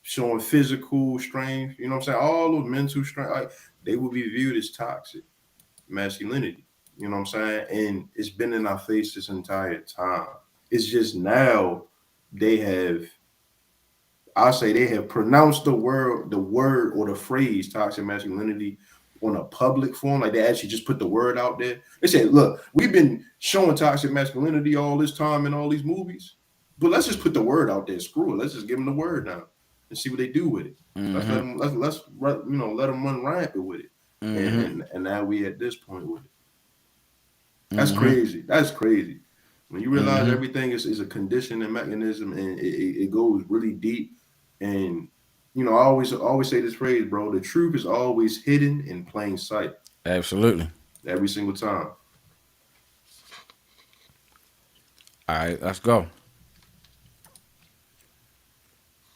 showing physical strength. You know what I'm saying? All those mental strength, like, they would be viewed as toxic masculinity. You know what I'm saying? And it's been in our face this entire time. It's just now they have, I say they have pronounced the word or the phrase toxic masculinity on a public form. Like they actually just put the word out there. They said, look, we've been showing toxic masculinity all this time in all these movies, but let's just put the word out there. Screw it. Let's just give them the word now and see what they do with it. Let's let them, let's let them run rampant with it. And now we at this point with it. That's crazy. That's crazy. When you realize everything is a conditioning mechanism and it goes really deep. And I always say this phrase, bro. The truth is always hidden in plain sight. absolutely. Every single time. All right, let's go.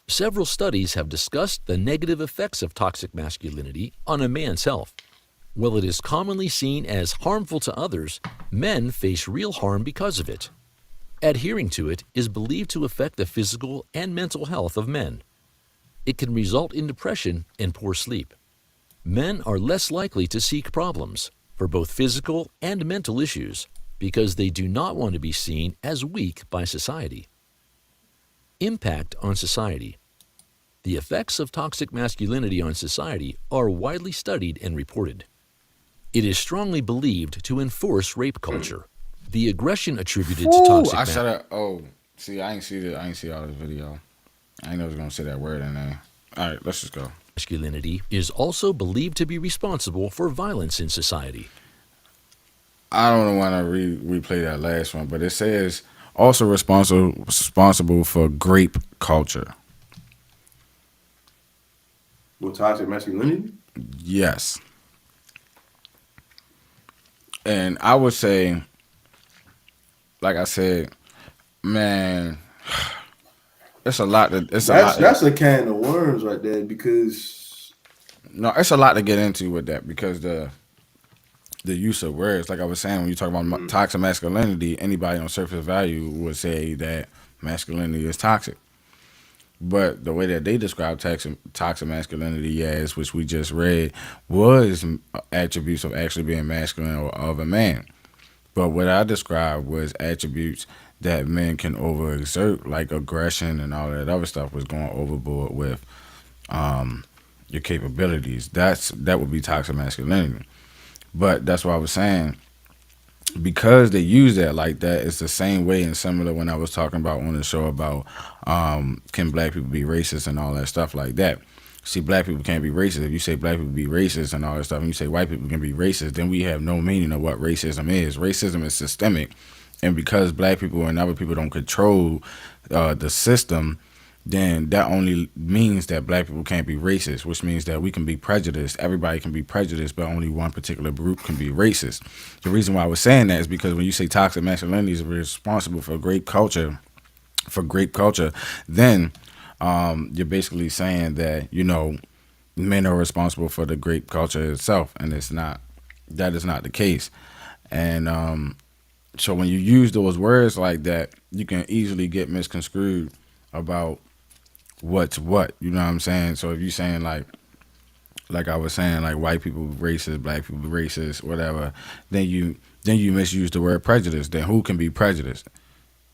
Several studies have discussed the negative effects of toxic masculinity on a man's health. While it is commonly seen as harmful to others, men face real harm because of it. Adhering to it is believed to affect the physical and mental health of men. It can result in depression and poor sleep. Men are less likely to seek problems for both physical and mental issues because they do not want to be seen as weak by society. Impact on society. The effects of toxic masculinity on society are widely studied and reported. It is strongly believed to enforce rape culture. The aggression attributed to toxic I said that. Oh, see, I ain't see all this video. I ain't know I was gonna say that word in there. All right, let's just go. masculinity is also believed to be responsible for violence in society. I don't want to replay that last one, but it says also responsible for grape culture. With toxic masculinity? Yes. And I would say, like I said, man, it's a lot. That's a can of worms right there because No, it's a lot to get into with that because the use of words, like I was saying, when you talk about toxic masculinity, anybody on surface value would say that masculinity is toxic. But the way that they describe toxic masculinity as, which we just read, was attributes of actually being masculine or of a man. But what I described was attributes that men can overexert, like aggression and all that other stuff was going overboard with your capabilities. That would be toxic masculinity. But that's what I was saying. because they use that like that, it's the same way and similar when I was talking about on the show about can black people be racist and all that stuff like that. See, black people can't be racist. If you say black people be racist and all that stuff, and you say white people can be racist, then we have no meaning of what racism is. Racism is systemic, and because black people and other people don't control the system, then that only means that black people can't be racist, which means that we can be prejudiced. Everybody can be prejudiced, but only one particular group can be racist. The reason why I was saying that is because when you say toxic masculinity is responsible for great culture, then you're basically saying that, men are responsible for the great culture itself, and it's not. That is not the case. And so when you use those words like that, you can easily get misconstrued about what's what. You know what I'm saying? So if you're saying like I was saying, like white people racist, black people racist, whatever, then you misuse the word prejudice. Then who can be prejudiced?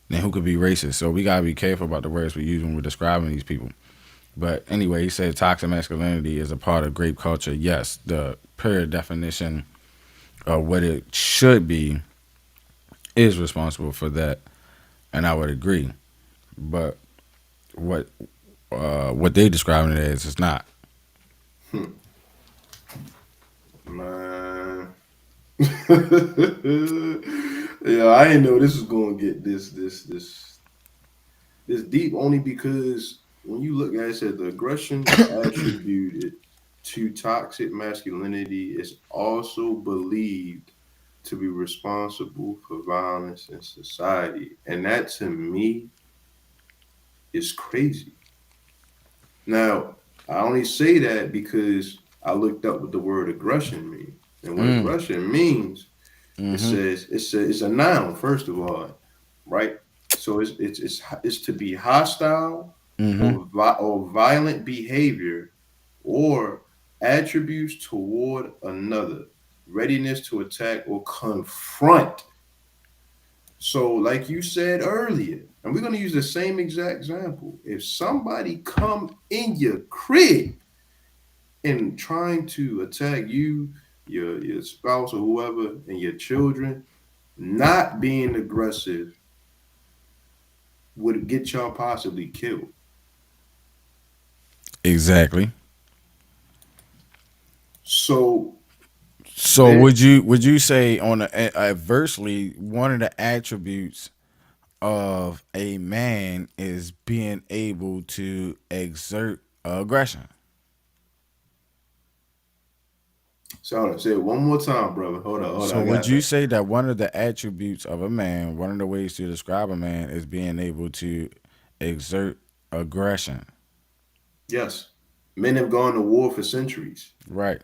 Then who could be racist? So we gotta be careful about the words we use when we're describing these people. But anyway, he said toxic masculinity is a part of grape culture. Yes, the pure definition of what it should be is responsible for that, and I would agree. But what they describing it as is not. Man. Yeah, I didn't know this was gonna get this deep, only because when you look at it, said the aggression attributed to toxic masculinity is also believed to be responsible for violence in society. And that to me is crazy. Now, I only say that because I looked up what the word aggression means. And what aggression means, it says it's a noun, first of all, right? So it's to be hostile or violent behavior or attributes toward another, readiness to attack or confront. So, like you said earlier, and we're going to use the same exact example. If somebody come in your crib and trying to attack you, your spouse or whoever, and your children, not being aggressive would get y'all possibly killed. Exactly. So would you say on adversely, one of the attributes of a man is being able to exert aggression? So say it one more time, brother. Hold on. So would you say that one of the attributes of a man, one of the ways to describe a man, is being able to exert aggression? Yes. Men have gone to war for centuries. Right.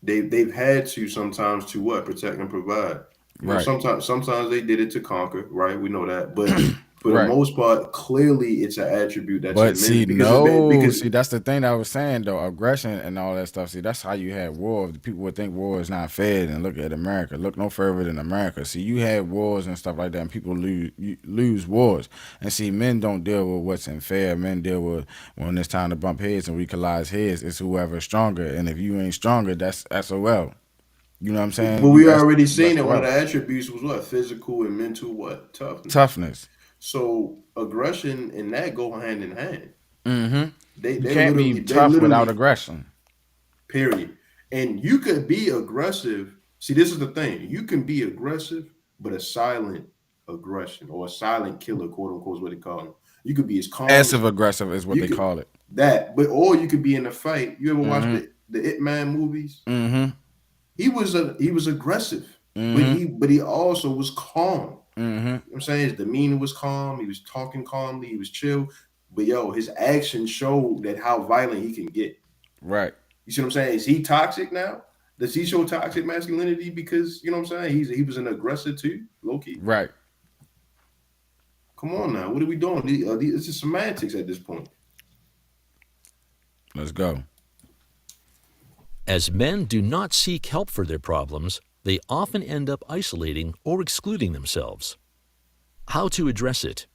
They've had to sometimes to what? Protect and provide. Right. Sometimes they did it to conquer, right? We know that. But for Right. the most part, clearly it's an attribute that's But see, because see, that's the thing that I was saying though, aggression and all that stuff. See, that's how you have war. People would think war is not fair, and look at America. Look no further than America. See, you have wars and stuff like that, and people lose wars. And see, men don't deal with what's unfair. Men deal with when it's time to bump heads and we collide heads. It's whoever's stronger, and if you ain't stronger, that's SOL. You know what I'm saying? But we already seen that one of the attributes was what? Physical and mental what? Toughness. So aggression and that go hand in hand. Mm-hmm. They can't be tough without aggression. Period. And you could be aggressive. See, this is the thing. You can be aggressive, but a silent aggression or a silent killer, quote unquote, is what they call them. You could be as calm. Passive aggressive is what they call it. Or you could be in a fight. You ever watch the It Man movies? Mm-hmm. He was aggressive, but he also was calm. You know what I'm saying? His demeanor was calm. He was talking calmly. He was chill. But his actions showed that how violent he can get. Right. You see what I'm saying? Is he toxic now? Does he show toxic masculinity because, you know what I'm saying? He was an aggressor too, low-key. Right. Come on now. What are we doing? It's just semantics at this point. Let's go. As men do not seek help for their problems, they often end up isolating or excluding themselves. How to address it?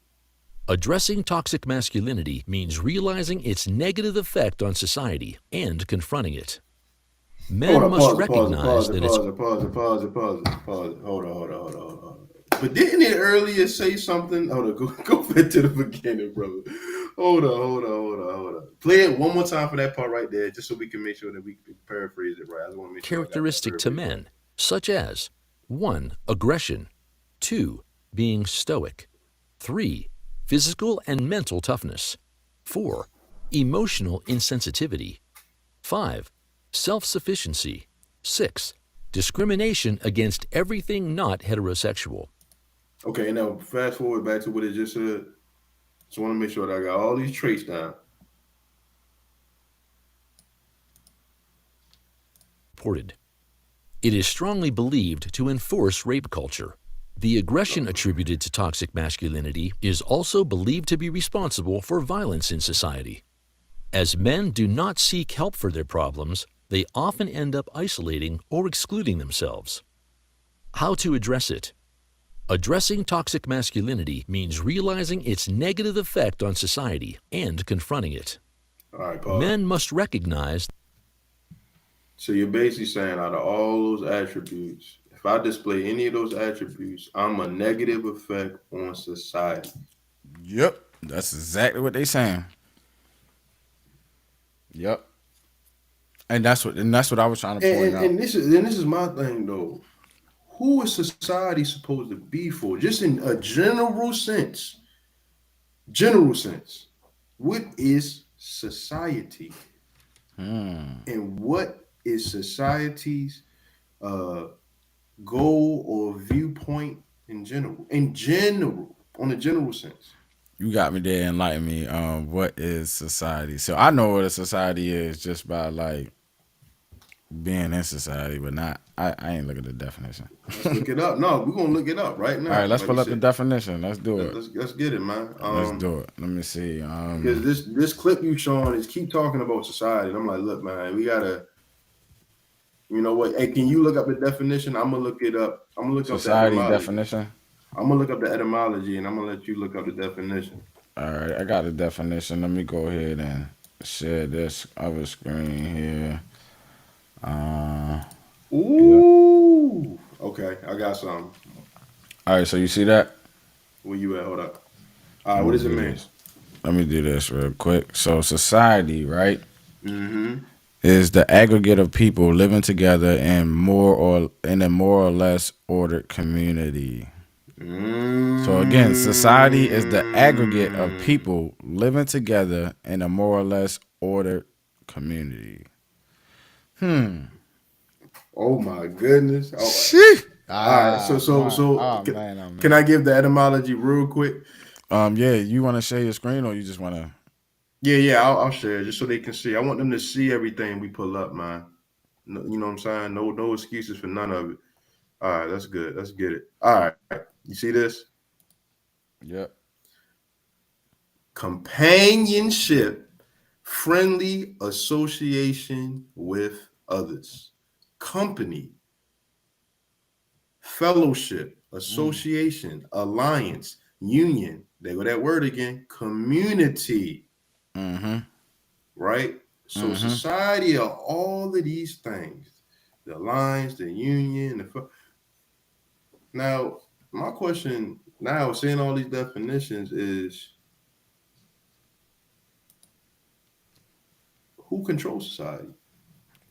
Addressing toxic masculinity means realizing its negative effect on society and confronting it. Men Hold up, must pause it, recognize that it's pause it. Hold on. But didn't it earlier say something? Hold on, go back to the beginning, brother. Hold on. Play it one more time for that part right there, just so we can make sure that we can paraphrase it right. I just want to make sure I got that characteristic to verbiage right. men, such as 1. Aggression, 2. Being stoic, 3. Physical and mental toughness, 4. Emotional insensitivity, 5. Self-sufficiency, 6. Discrimination against everything not heterosexual. Okay, now fast forward back to what it just said. Just want to make sure that I got all these traits down. Reported. It is strongly believed to enforce rape culture. The aggression attributed to toxic masculinity is also believed to be responsible for violence in society. As men do not seek help for their problems, they often end up isolating or excluding themselves. How to address it? Addressing toxic masculinity means realizing its negative effect on society and confronting it. All right, pause. Men must recognize. So you're basically saying out of all those attributes, if I display any of those attributes, I'm a negative effect on society. Yep, that's exactly what they saying. Yep, and that's what I was trying to point out. And this is my thing though. Who is society supposed to be for? Just in a general sense. General sense. What is society? And what is society's goal or viewpoint in general? In general, on a general sense. You got me there. Enlighten me. What is society? So I know what a society is just by like being in society, but not. I ain't look at the definition. Let's look it up. No, we're gonna look it up right now. All right, let's like pull you up the said. definition. Let's do it. Let's get it, man. Let's do it. Let me see. Because this clip you showing is keep talking about society. And I'm like, look, man, we gotta. You know what? Hey, can you look up the definition? I'm gonna look it up. I'm gonna look society up the etymology. definition. I'm gonna look up the etymology, and I'm gonna let you look up the definition. All right, I got the definition. Let me go ahead and share this other screen here. Ooh. Yeah. Okay, I got some. All right, so you see that? Where you at? Hold up. All right, what does it mean? Let me do this real quick. So society, right? Mm-hmm. Is the aggregate of people living together in a more or less ordered community. So again, society is the aggregate of people living together in a more or less ordered community. Oh my goodness. All right. Can I give the etymology real quick? Yeah, you want to share your screen or you just want to? Yeah, I'll share it just so they can see. I want them to see everything we pull up, man. No, you know what I'm saying? No excuses for none of it. All right, that's good. Let's get it. All right. You see this? Yep. Companionship, friendly association with others. Company, fellowship, association, alliance, union. There go that word again. Community. Right? So society are all of these things. The alliance, the union, now, my question now, seeing all these definitions is who controls society?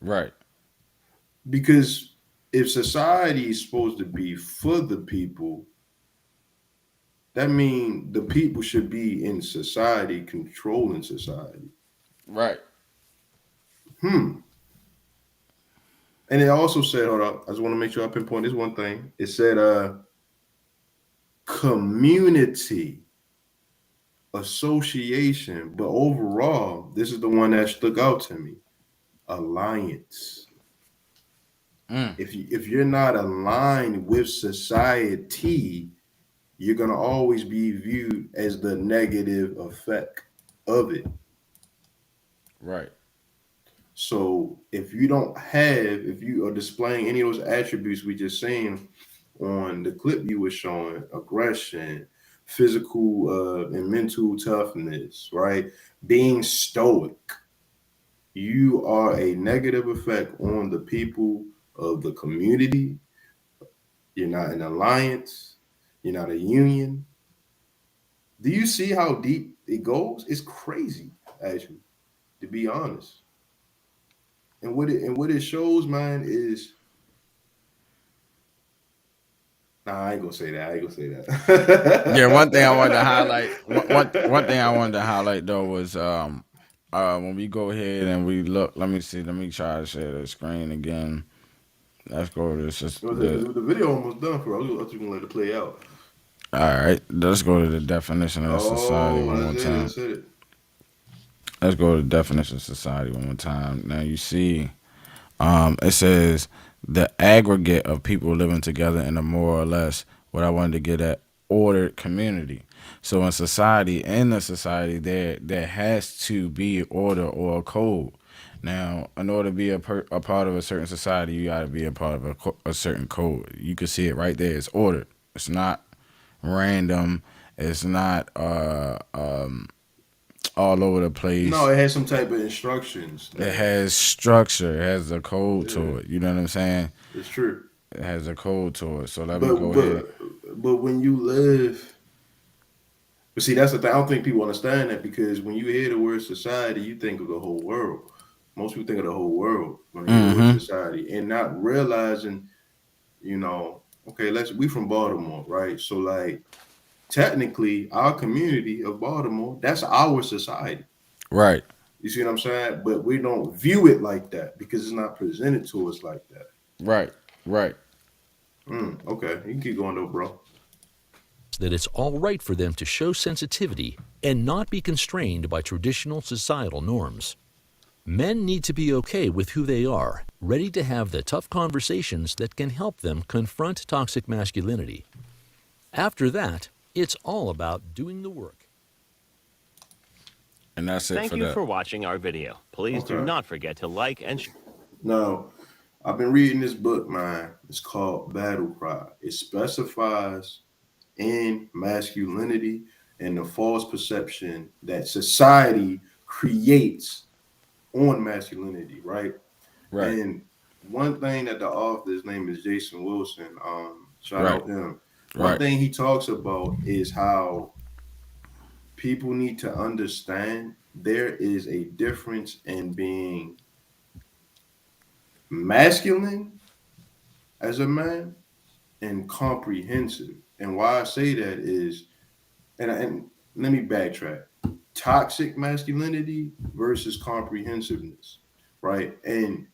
Right. Because if society is supposed to be for the people, that means the people should be in society, controlling society. Right. And it also said, hold up, I just want to make sure I pinpoint this one thing. It said community, association, but overall, this is the one that stuck out to me. Alliance. If you're not aligned with society, you're gonna always be viewed as the negative effect of it. Right. So if you are displaying any of those attributes we just seen on the clip you were showing, aggression, physical and mental toughness, right? Being stoic, you are a negative effect on the people of the community. You're not an alliance. You're not a union. Do you see how deep it goes? It's crazy, actually, to be honest. And what it shows, man, is nah. I ain't gonna say that. I ain't gonna say Yeah, one thing I wanted to that. highlight. One thing I wanted to highlight though was when we go ahead and we look. Let me see. Let me try to share the screen again. Let's go to this. The video almost done for. I was just gonna let it play out. All right. Let's go to the definition of society Oh, one more that's it. time. That's it. Let's go to the definition of society one more time. Now you see, it says the aggregate of people living together in a more or less what I wanted to get at ordered community. So in a society, there has to be order or a code. Now, in order to be a part of a certain society, you got to be a part of a certain code. You can see it right there. It's ordered. It's not random. It's not all over the No, place. it has some type of instructions. It has structure. It has a code Yeah, to it. You know what I'm saying? it's true. It has a code to it. So let me But go ahead. but but when you live, but see, that's the thing. I don't think people understand that because when you hear the word society, you think of the whole world. Most people think of the whole world when they hear the word Mm-hmm. society, and not realizing, okay, we from Baltimore, right? So like technically, our community of Baltimore, that's our society. Right. You see what I'm saying? But we don't view it like that because it's not presented to us like that. Right. Right. Okay, you can keep going though, bro. that it's all right for them to show sensitivity and not be constrained by traditional societal norms. Men need to be okay with who they are, ready to have the tough conversations that can help them confront toxic masculinity. After that, it's all about doing the work. And that's it Thank for you that. for watching our video. Please do Okay. not forget to like and share. Now, I've been reading this book, man. It's called Battle Cry. It specifies in masculinity and the false perception that society creates on masculinity, right? Right. And one thing that the author, his name is Jason Wilson, shout Right. out him. One Right. thing he talks about is how people need to understand there is a difference in being masculine as a man and comprehensive. And why I say that is, and let me backtrack. Toxic masculinity versus comprehensiveness, right? And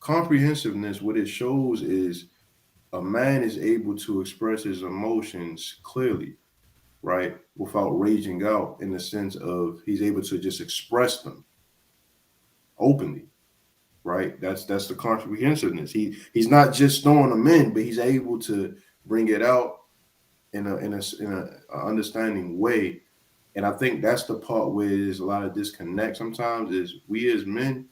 comprehensiveness, what it shows is a man is able to express his emotions clearly, right? Without raging out in the sense of he's able to just express them openly, right? That's the comprehensiveness. He's not just throwing them in, but he's able to bring it out in a understanding way. And I think that's the part where there's a lot of disconnect sometimes is we as men,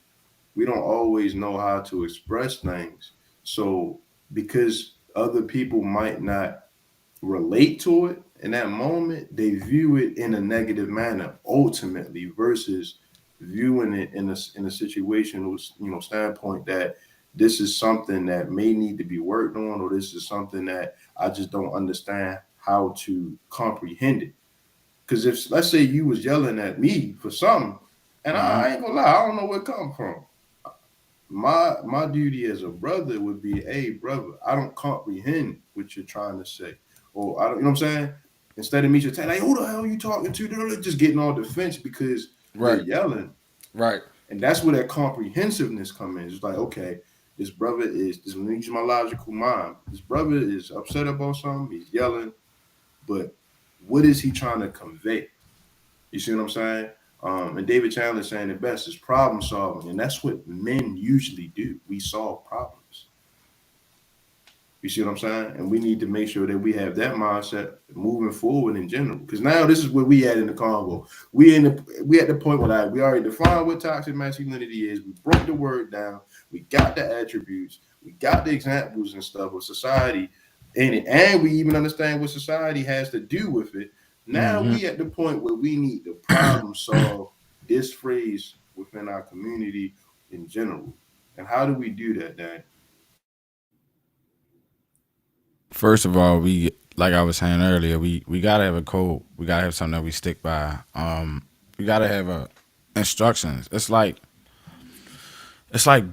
we don't always know how to express things. So because other people might not relate to it in that moment, they view it in a negative manner ultimately versus viewing it in a situational standpoint that this is something that may need to be worked on, or this is something that I just don't understand how to comprehend it. Because if let's say you was yelling at me for something, and Mm-hmm. I ain't gonna lie, I don't know where it come from. My duty as a brother would be, hey brother, I don't comprehend what you're trying to say, or I don't, you know what I'm saying. Instead of me just saying like, who the hell are you talking to? They're just getting all defense because you're Right. yelling, Right. and that's where that comprehensiveness comes in. It's like, okay, this brother is this. Let me use my logical mind. This brother is upset about something. He's yelling, but what is he trying to convey? You see what I'm saying? And David Chandler saying it best is problem solving, and that's what men usually do. We solve problems. You see what I'm saying? And we need to make sure that we have that mindset moving forward in general. Because now this is where we at in the Congo. We at the point where we already defined what toxic masculinity is. We broke the word down. We got the attributes. We got the examples and stuff of society in it, and we even understand what society has to do with it. Now Mm-hmm. we at the point where we need to problem solve this phrase within our community in general. And how do we do that, Dan? First of all, we like I was saying earlier, we gotta have a code. We gotta have something that we stick by. We gotta have a instructions. It's like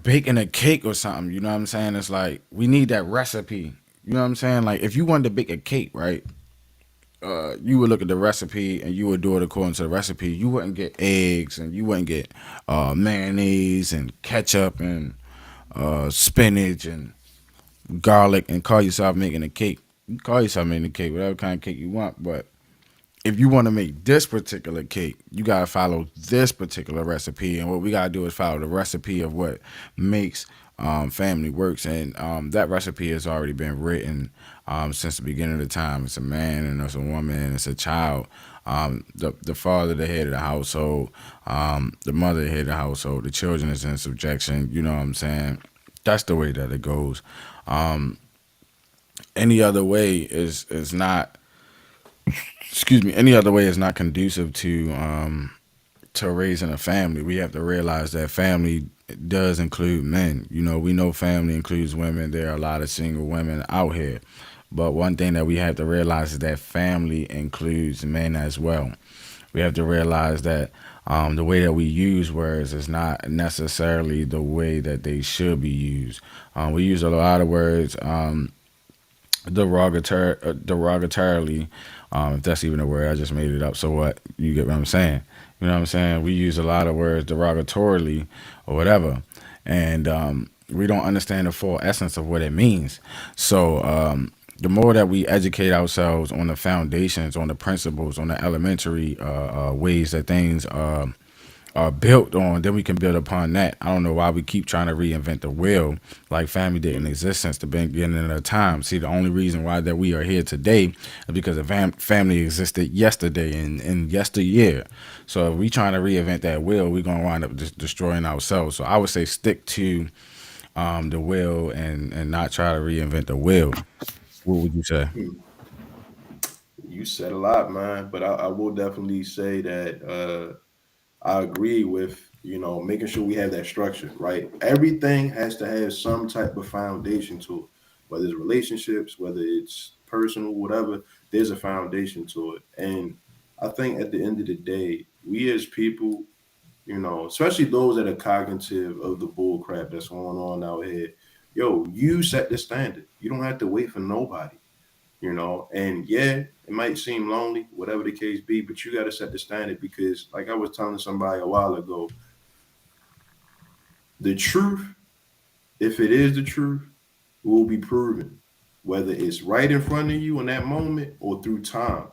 baking a cake or something. You know what I'm saying? It's like we need that recipe. You know what I'm saying? Like if you wanted to bake a cake, right? You would look at the recipe and you would do it according to the recipe. You wouldn't get eggs and you wouldn't get mayonnaise and ketchup and spinach and garlic and call yourself making a cake. You call yourself making a cake, whatever kind of cake you want. But if you want to make this particular cake, you gotta follow this particular recipe. And what we gotta do is follow the recipe of what makes family works. And that recipe has already been written since the beginning of the time. It's a man and it's a woman and it's a child. The father, the head of the household, the mother, the head of the household. The children is in subjection. You know what I'm saying? That's the way that it goes. Um, any other way is not, excuse me, any other way is not conducive to raising a family. We have to realize that family does include men. You know, we know family includes women. There are a lot of single women out here. But one thing that we have to realize is that family includes men as well. We have to realize that the way that we use words is not necessarily the way that they should be used. We use a lot of words derogatorily, if that's even a word. I just made it up. So what? You get what I'm saying? You know what I'm saying? We use a lot of words derogatorily or whatever, and we don't understand the full essence of what it means. So the more that we educate ourselves on the foundations, on the principles, on the elementary ways that things are built on, then we can build upon that. I don't know why we keep trying to reinvent the wheel like family didn't exist since the beginning of time. See, the only reason why that we are here today is because the family existed yesterday and yesteryear. So if we trying to reinvent that wheel, we're gonna wind up destroying ourselves. So I would say stick to the wheel and not try to reinvent the wheel. What would you say? Hmm. You said a lot, man. But I will definitely say that I agree with making sure we have that structure, right? Everything has to have some type of foundation to it, whether it's relationships, whether it's personal, whatever. There's a foundation to it, and I think at the end of the day, we as people, especially those that are cognitive of the bull crap that's going on out here, yo, you set the standard. You don't have to wait for nobody. And yeah, it might seem lonely, whatever the case be, but you got to set the standard because, like I was telling somebody a while ago, the truth, if it is the truth, will be proven, whether it's right in front of you in that moment or through time.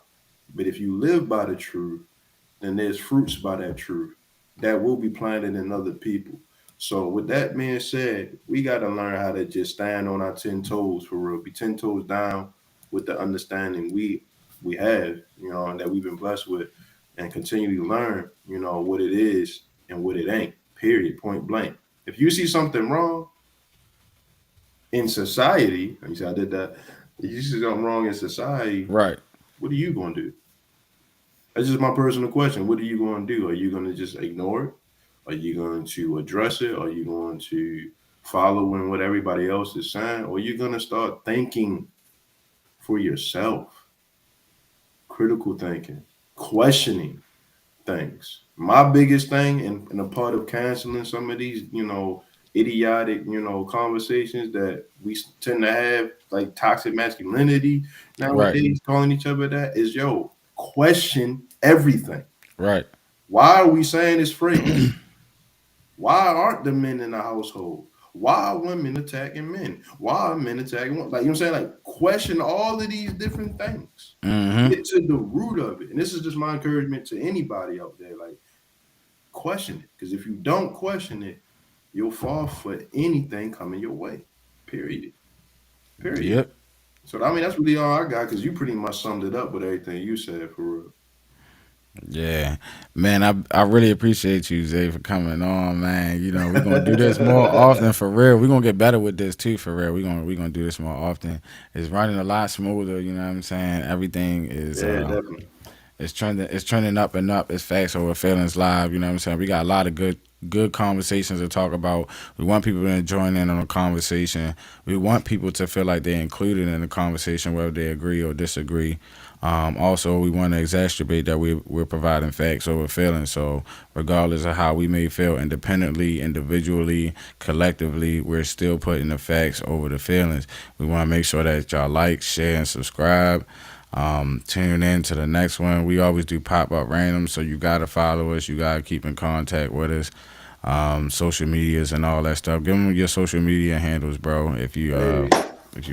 But if you live by the truth, then there's fruits by that truth that will be planted in other people. So with that being said, we got to learn how to just stand on our 10 toes for real, be 10 toes down with the understanding we have, and that we've been blessed with, and continue to learn, what it is and what it ain't. Period. Point blank. If you see something wrong in society, and you say I did that. If you see something wrong in society, Right. what are you going to do? That's just my personal question. What are you going to do? Are you going to just ignore it? Are you going to address it? Are you going to follow in what everybody else is saying? Or are you going to start thinking for yourself? Critical thinking, questioning things. My biggest thing, and a part of canceling some of these, idiotic, conversations that we tend to have, like toxic masculinity Right. nowadays, calling each other that, is question everything. Right. Why are we saying this phrase? Why aren't the men in the household? Why are women attacking men? Why are men attacking women? Like, you know what I'm saying? Like, question all of these different things. Mm-hmm. Get to the root of it. And this is just my encouragement to anybody out there. Like, question it. Because if you don't question it, you'll fall for anything coming your way. Period. Period. Yep. So, I mean, that's really all I got because you pretty much summed it up with everything you said for real. Yeah, man, I really appreciate you, Zay, for coming on, man. You know, we're gonna do this more often for real. We're gonna get better with this too, for real. We're gonna do this more often. It's running a lot smoother, you know what I'm saying? Everything is Yeah, definitely. it's trending up and up. It's facts over feelings live, you know what I'm saying? We got a lot of good good conversations to talk about. We want people to join in on a conversation. We want people to feel like they're included in the conversation, whether they agree or disagree. Also, we want to exacerbate that we're providing facts over feelings. So, regardless of how we may feel independently, individually, collectively, we're still putting the facts over the feelings. We want to make sure that y'all like, share, and subscribe. Tune in to the next one. We always do pop up random, so you gotta follow us. You gotta keep in contact with us. Social medias and all that stuff. Give them your social media handles, bro, Hey, if you so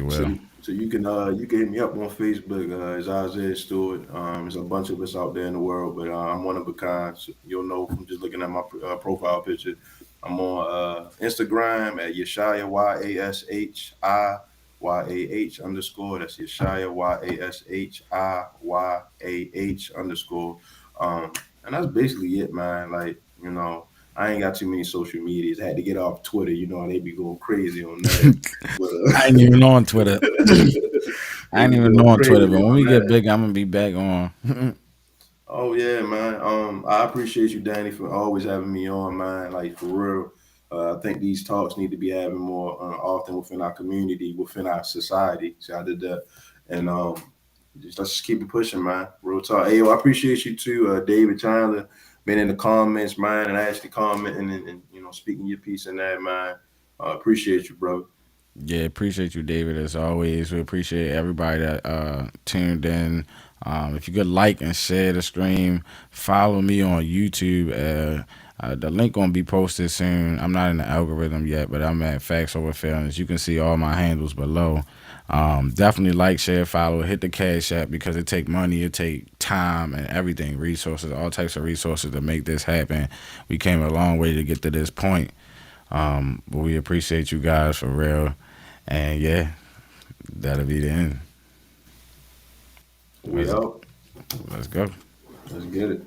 will. you can hit me up on Facebook. It's Isaiah Stewart. There's a bunch of us out there in the world, but I'm one of a kind. So you'll know from just looking at my profile picture. I'm on Instagram at Yeshaya YASHIYAH underscore. That's Yeshaya YASHIYAH underscore. And that's basically it, man. Like, I ain't got too many social medias. I had to get off Twitter. You know, they be going crazy on that. But, I ain't even on Twitter. I they ain't be even going on Twitter, crazy but when on we get that. big, I'm gonna be back on. Oh yeah, man. I appreciate you, Danny, for always having me on, man. Like for real. I think these talks need to be having more often within our community, within our society. So I did that, and let's just keep it pushing, man. Real talk. Hey, yo, I appreciate you too, David Chandler, been in the comments, man, and actually commenting and speaking your piece in that, man. Appreciate you, brother. Yeah, appreciate you, David, as always. We appreciate everybody that tuned in. If you could like and share the stream, follow me on YouTube. The link gonna be posted soon. I'm not in the algorithm yet, but I'm at Facts Over Feelings. You can see all my handles below. Definitely like, share, follow, hit the Cash App because it take money, it take time and everything, resources, all types of resources to make this happen. We came a long way to get to this point. But we appreciate you guys for real. And yeah, that'll be the end. We Let's, out. let's go. Let's get it.